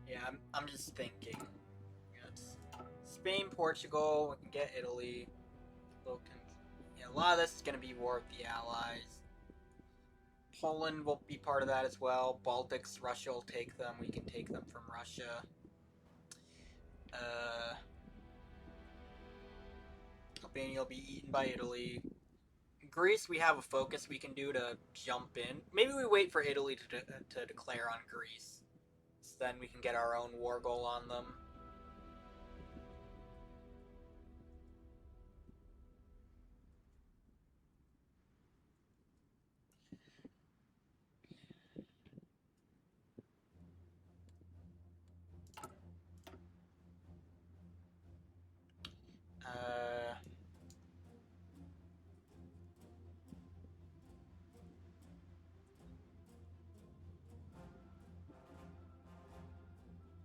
Yeah, I'm just thinking. It's Spain, Portugal, we can get Italy. Yeah, a lot of this is going to be war with the Allies. Poland will be part of that as well. Baltics, Russia will take them. We can take them from Russia. Albania will be eaten by Italy. Greece, we have a focus we can do to jump in. Maybe we wait for Italy to declare on Greece. So then we can get our own war goal on them.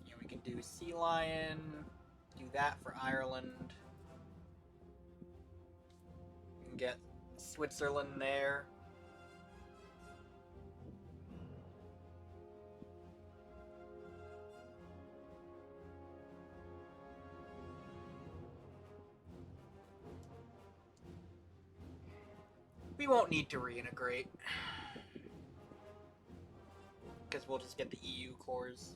Yeah, we can do Sea Lion. Do that for Ireland. We can get Switzerland there. We won't need to reintegrate. Because we'll just get the EU cores.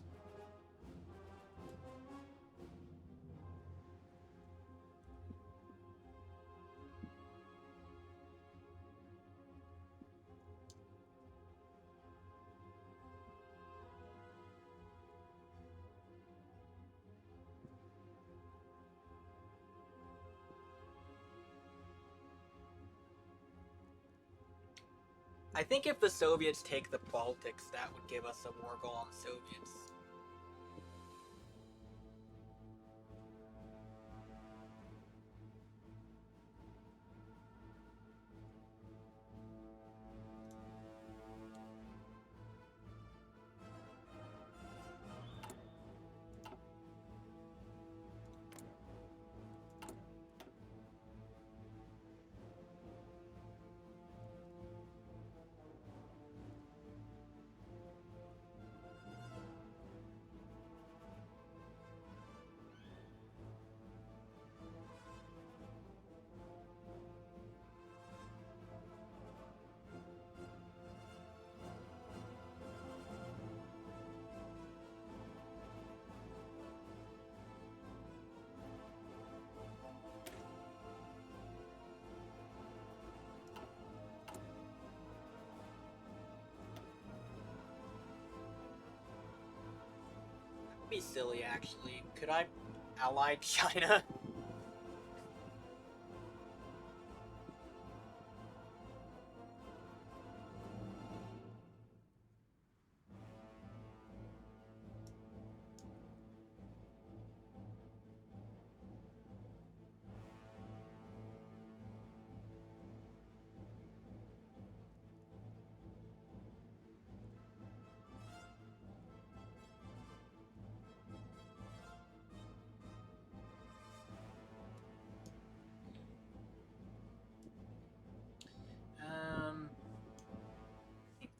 I think if the Soviets take the Baltics, that would give us a war goal on the Soviets. be silly, actually. Could I ally China?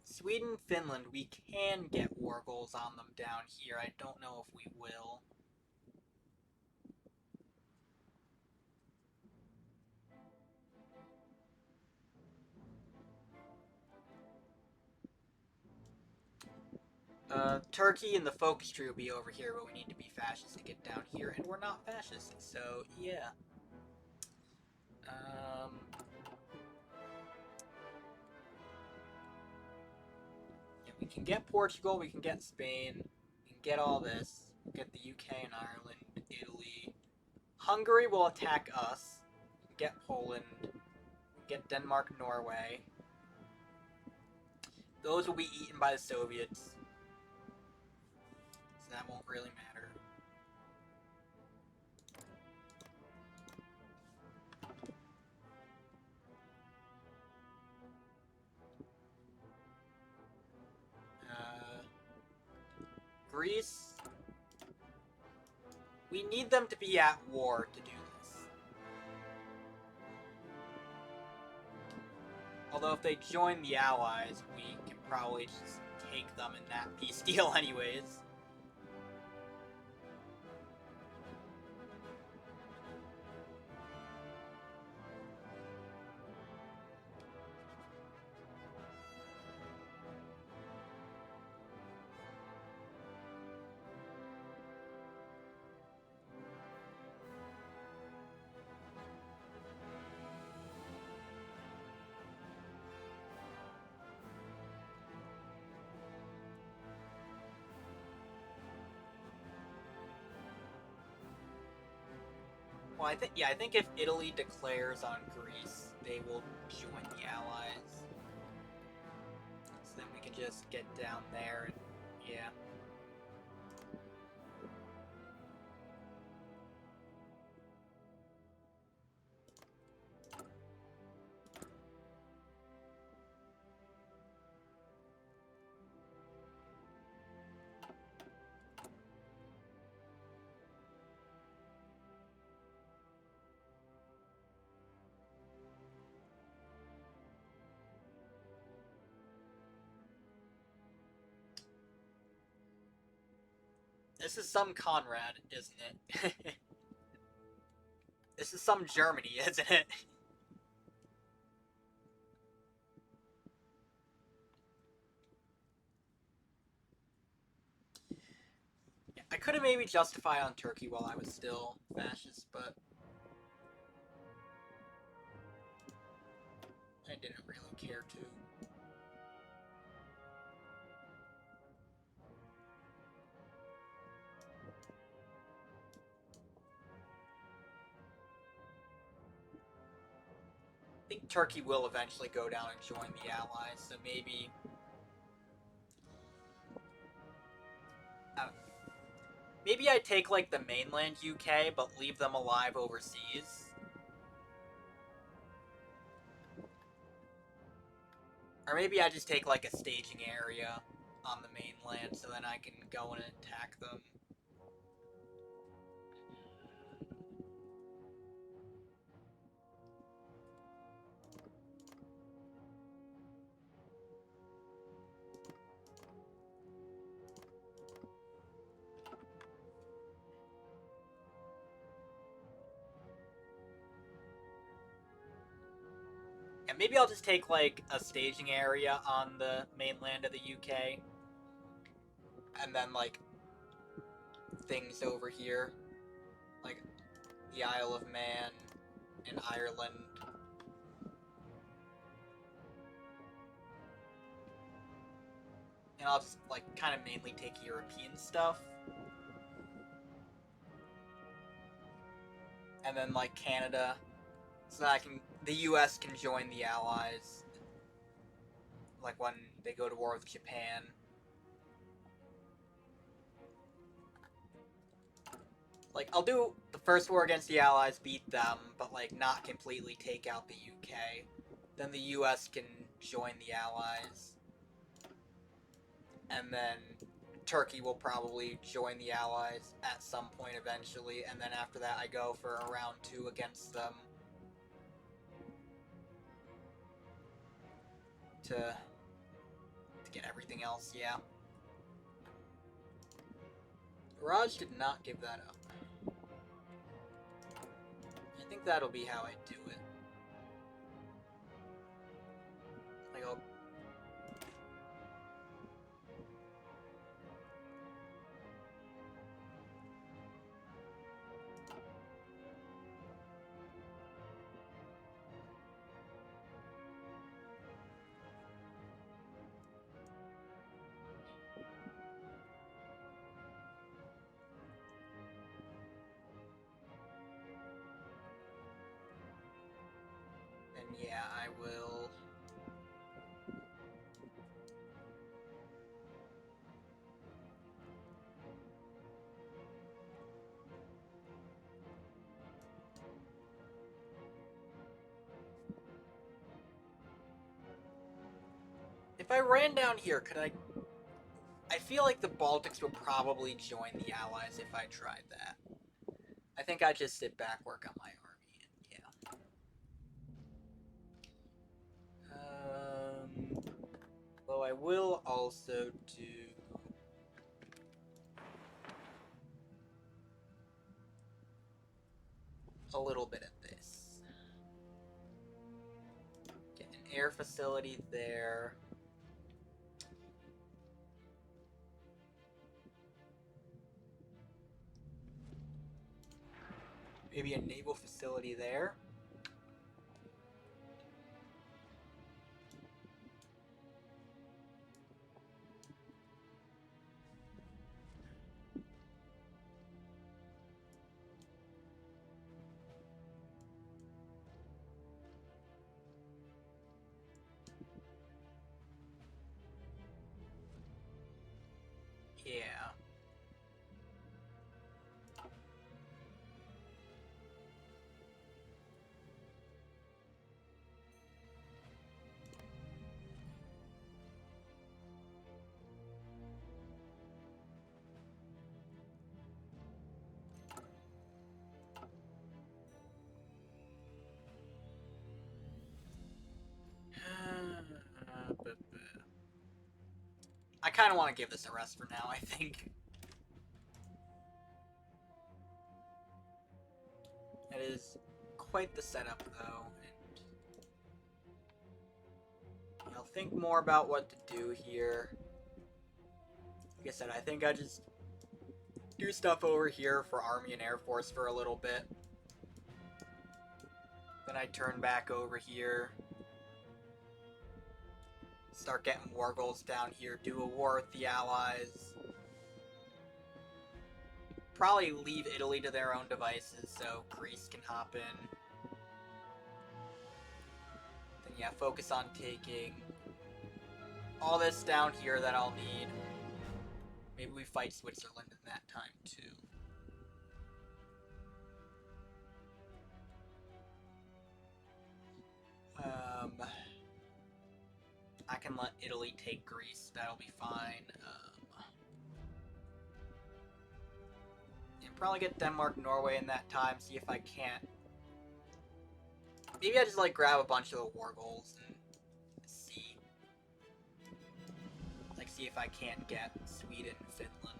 Sweden, Finland, we can get war goals on them down here. I don't know if we will. Turkey and the focus tree will be over here, but we need to be fascist to get down here, and we're not fascist, so yeah. Yeah, we can get Portugal, we can get Spain, we can get all this, get the UK and Ireland, Italy. Hungary will attack us, get Poland, get Denmark, Norway. Those will be eaten by the Soviets, so that won't really matter. Greece. We need them to be at war to do this. Although if they join the Allies, we can probably just take them in that peace deal anyways. Well, I think if Italy declares on Greece, they will join the Allies. So then we can just get down there and, yeah. This is some Conrad, isn't it? This is some Germany, isn't it? Yeah, I could have maybe justified on Turkey while I was still fascist, but I didn't really care to. I think Turkey will eventually go down and join the Allies, so maybe... maybe I take, like, the mainland UK, but leave them alive overseas. Or maybe I just take, like, a staging area on the mainland, so then I can go and attack them. Yeah, maybe I'll just take, like, a staging area on the mainland of the UK. And then, like, things over here. Like, the Isle of Man and Ireland. And I'll just, like, kind of mainly take European stuff. and then like Canada, so that the U.S. can join the Allies, like when they go to war with Japan. Like, I'll do the first war against the Allies, beat them, but like not completely take out the UK. Then the US can join the Allies. And then Turkey will probably join the Allies at some point eventually, and then after that I go for a round 2 against them. To get everything else, yeah. Raj did not give that up. I think that'll be how I do it. Like, I'll... And yeah, I will... If I ran down here, could I... I feel like the Baltics would probably join the Allies if I tried that. I think I'd just sit back, work on my army, and yeah. Though I will also do... a little bit of this. Get an air facility there. Maybe a naval facility there. Yeah. I kind of want to give this a rest for now, I think. It is quite the setup, though, and I'll think more about what to do here. Like I said, I think I just do stuff over here for Army and Air Force for a little bit. Then I turn back over here. Start getting war goals down here. Do a war with the Allies. Probably leave Italy to their own devices so Greece can hop in. Then yeah, focus on taking all this down here that I'll need. Maybe we fight Switzerland in that time too. I can let Italy take Greece. That'll be fine. And probably get Denmark, Norway in that time. See if I can't. Maybe I just like grab a bunch of the war goals and see. Like see if I can't get Sweden, Finland.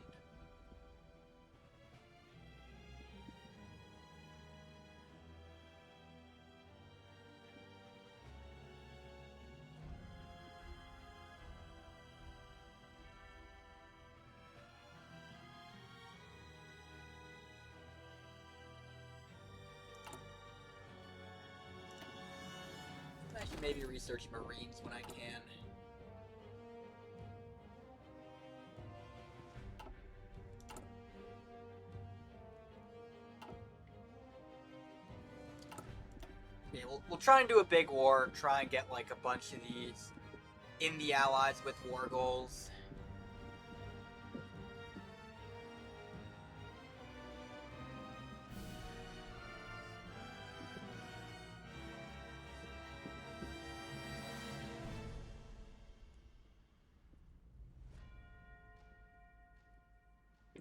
I should maybe research Marines when I can. we'll try and do a big war, try and get like a bunch of these in the allies with war goals.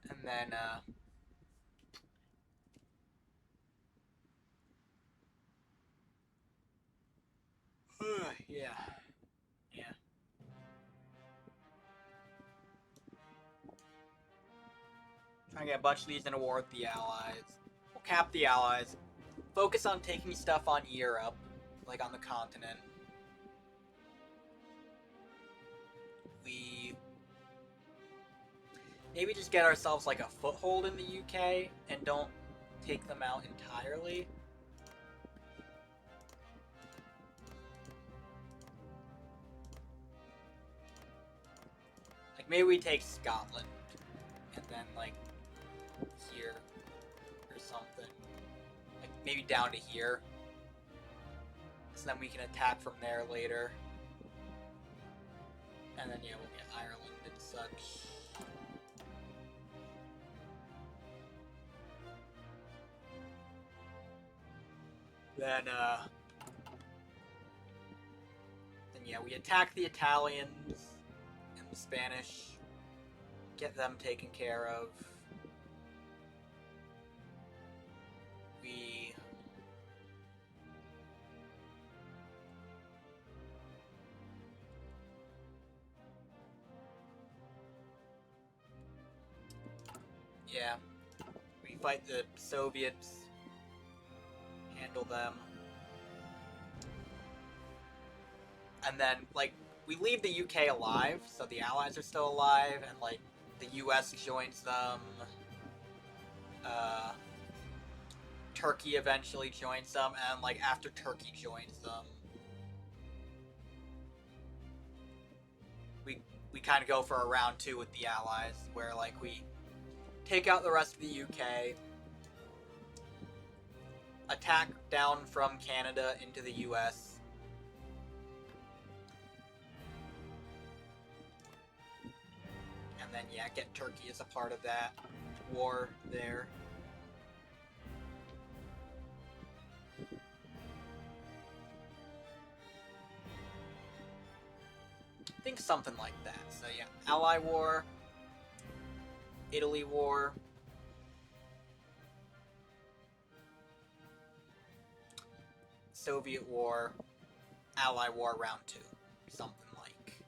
And then, yeah. Yeah. Try and get a bunch of these in a war with the allies. We'll cap the allies. Focus on taking stuff on Europe, like on the continent. We maybe just get ourselves like a foothold in the UK and don't take them out entirely. Like maybe we take Scotland and then like here or something. Like maybe down to here. So then we can attack from there later. And then yeah, we'll get Ireland and such. Then yeah, we attack the Italians and the Spanish. Get them taken care of. We yeah, we fight the Soviets. Handle them. And then, like, we leave the UK alive, so the Allies are still alive, and, like, the US joins them. Turkey eventually joins them, and, like, after Turkey joins them, we kind of go for a round 2 with the Allies, where, like, we take out the rest of the UK, attack down from Canada into the US, and then, yeah, get Turkey as a part of that war there. I think something like that. So, yeah, Ally War, Italy War, Soviet War, Ally War round 2. Something like.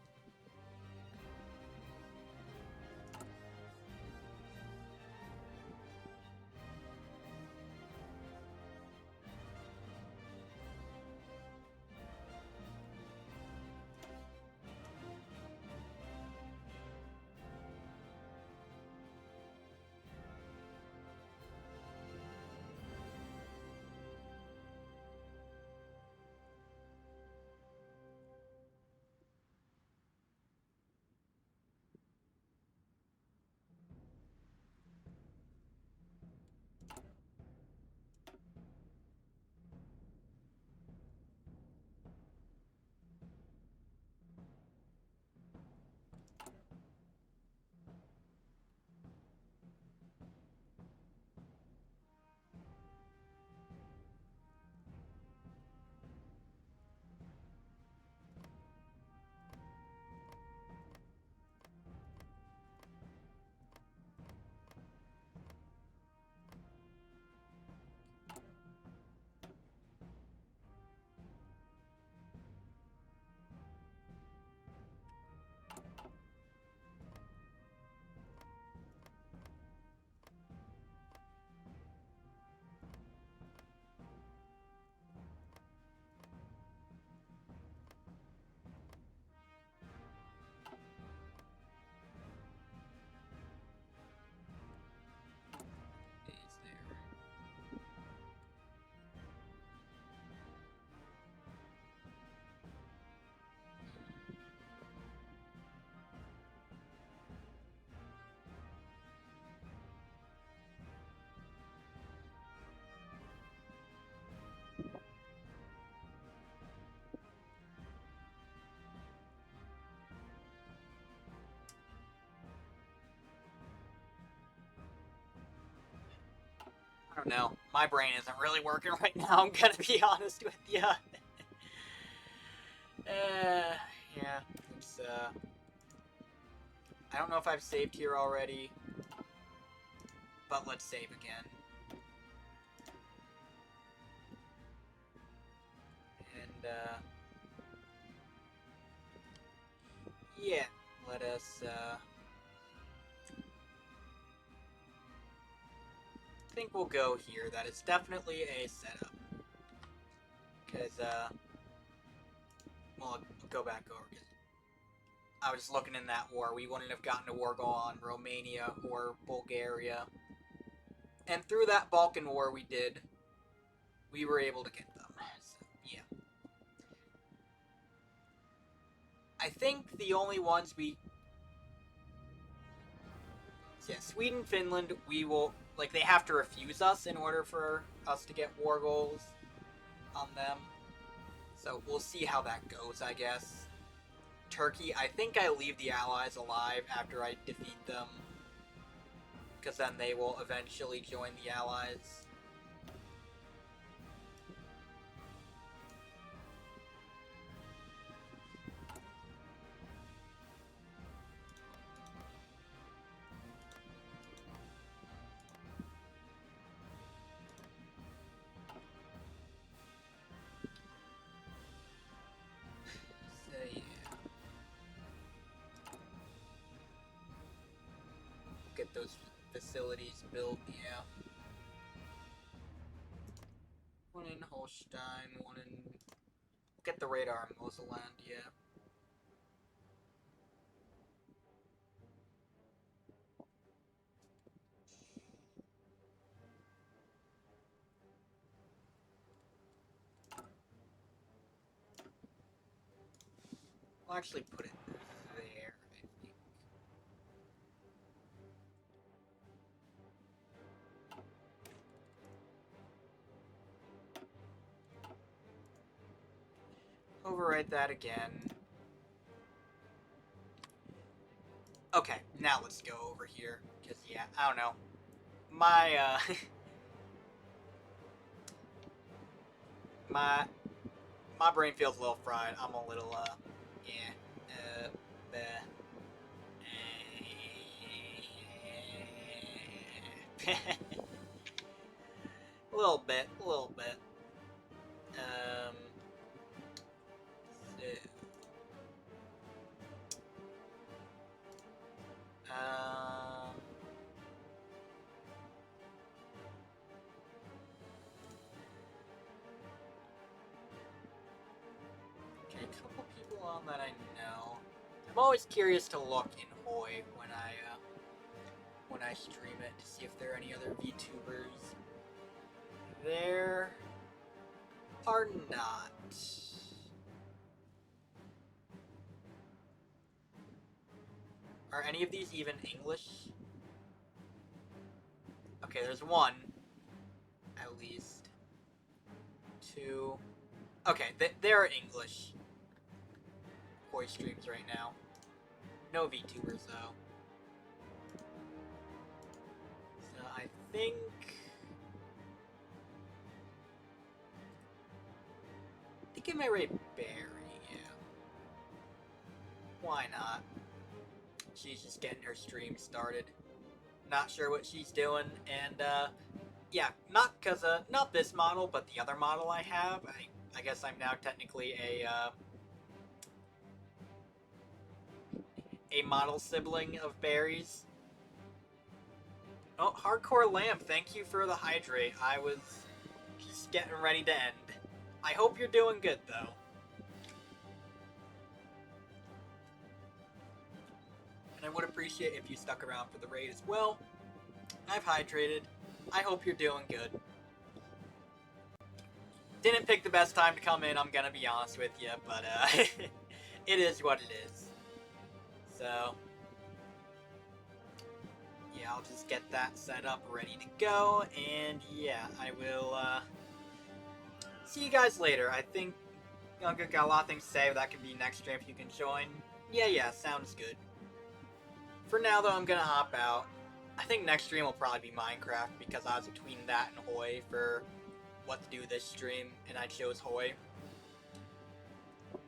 don't know. My brain isn't really working right now, I'm gonna be honest with you. Yeah, it's, I don't know if I've saved here already, but let's save again. And, yeah, let us, I think we'll go here. That is definitely a setup. Because, well, I'll go back over, because I was just looking in that war. We wouldn't have gotten a war go on Romania or Bulgaria. And through that Balkan War we did, we were able to get them. So, yeah. I think the only ones we... Yeah, Sweden, Finland, we will... Like, they have to refuse us in order for us to get war goals on them. So, we'll see how that goes, I guess. Turkey, I think I leave the Allies alive after I defeat them. Because then they will eventually join the Allies. So, yeah. Get those facilities built, yeah. One in Holstein, one in... Get the radar in Moselland, yeah. I'll actually put it there, I think. Overwrite that again. Okay, now let's go over here. Because, yeah, I don't know. My, my brain feels a little fried. I'm a little, yeah. Bleh. A little bit. So, okay, a couple people on that I know. I'm always curious to look in HOI when I stream it to see if there are any other VTubers. There are not. Are any of these even English? Okay, there's one. At least. Two. Okay, they're English. HOI streams right now. No VTubers, though. So I think... I might rate Barry, yeah. Why not? She's just getting her stream started. Not sure what she's doing, and, yeah, not this model, but the other model I have. I guess I'm now technically a model sibling of Barry's. Oh, Hardcore Lamp, thank you for the hydrate. I was just getting ready to end. I hope you're doing good, though. And I would appreciate if you stuck around for the raid as well. I've hydrated. I hope you're doing good. Didn't pick the best time to come in, I'm gonna be honest with you, but, it is what it is. So, yeah, I'll just get that set up, ready to go, and yeah, I will, see you guys later. I think I've got a lot of things to say, that could be next stream if you can join. Yeah, sounds good. For now, though, I'm gonna hop out. I think next stream will probably be Minecraft because I was between that and HOI for what to do this stream, and I chose HOI.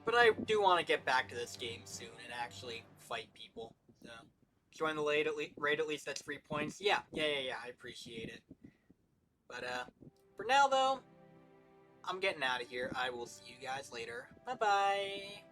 But I do want to get back to this game soon and actually fight people. So, join the raid at least that's 3 points. Yeah, I appreciate it. But for now though, I'm getting out of here. I will see you guys later. Bye bye.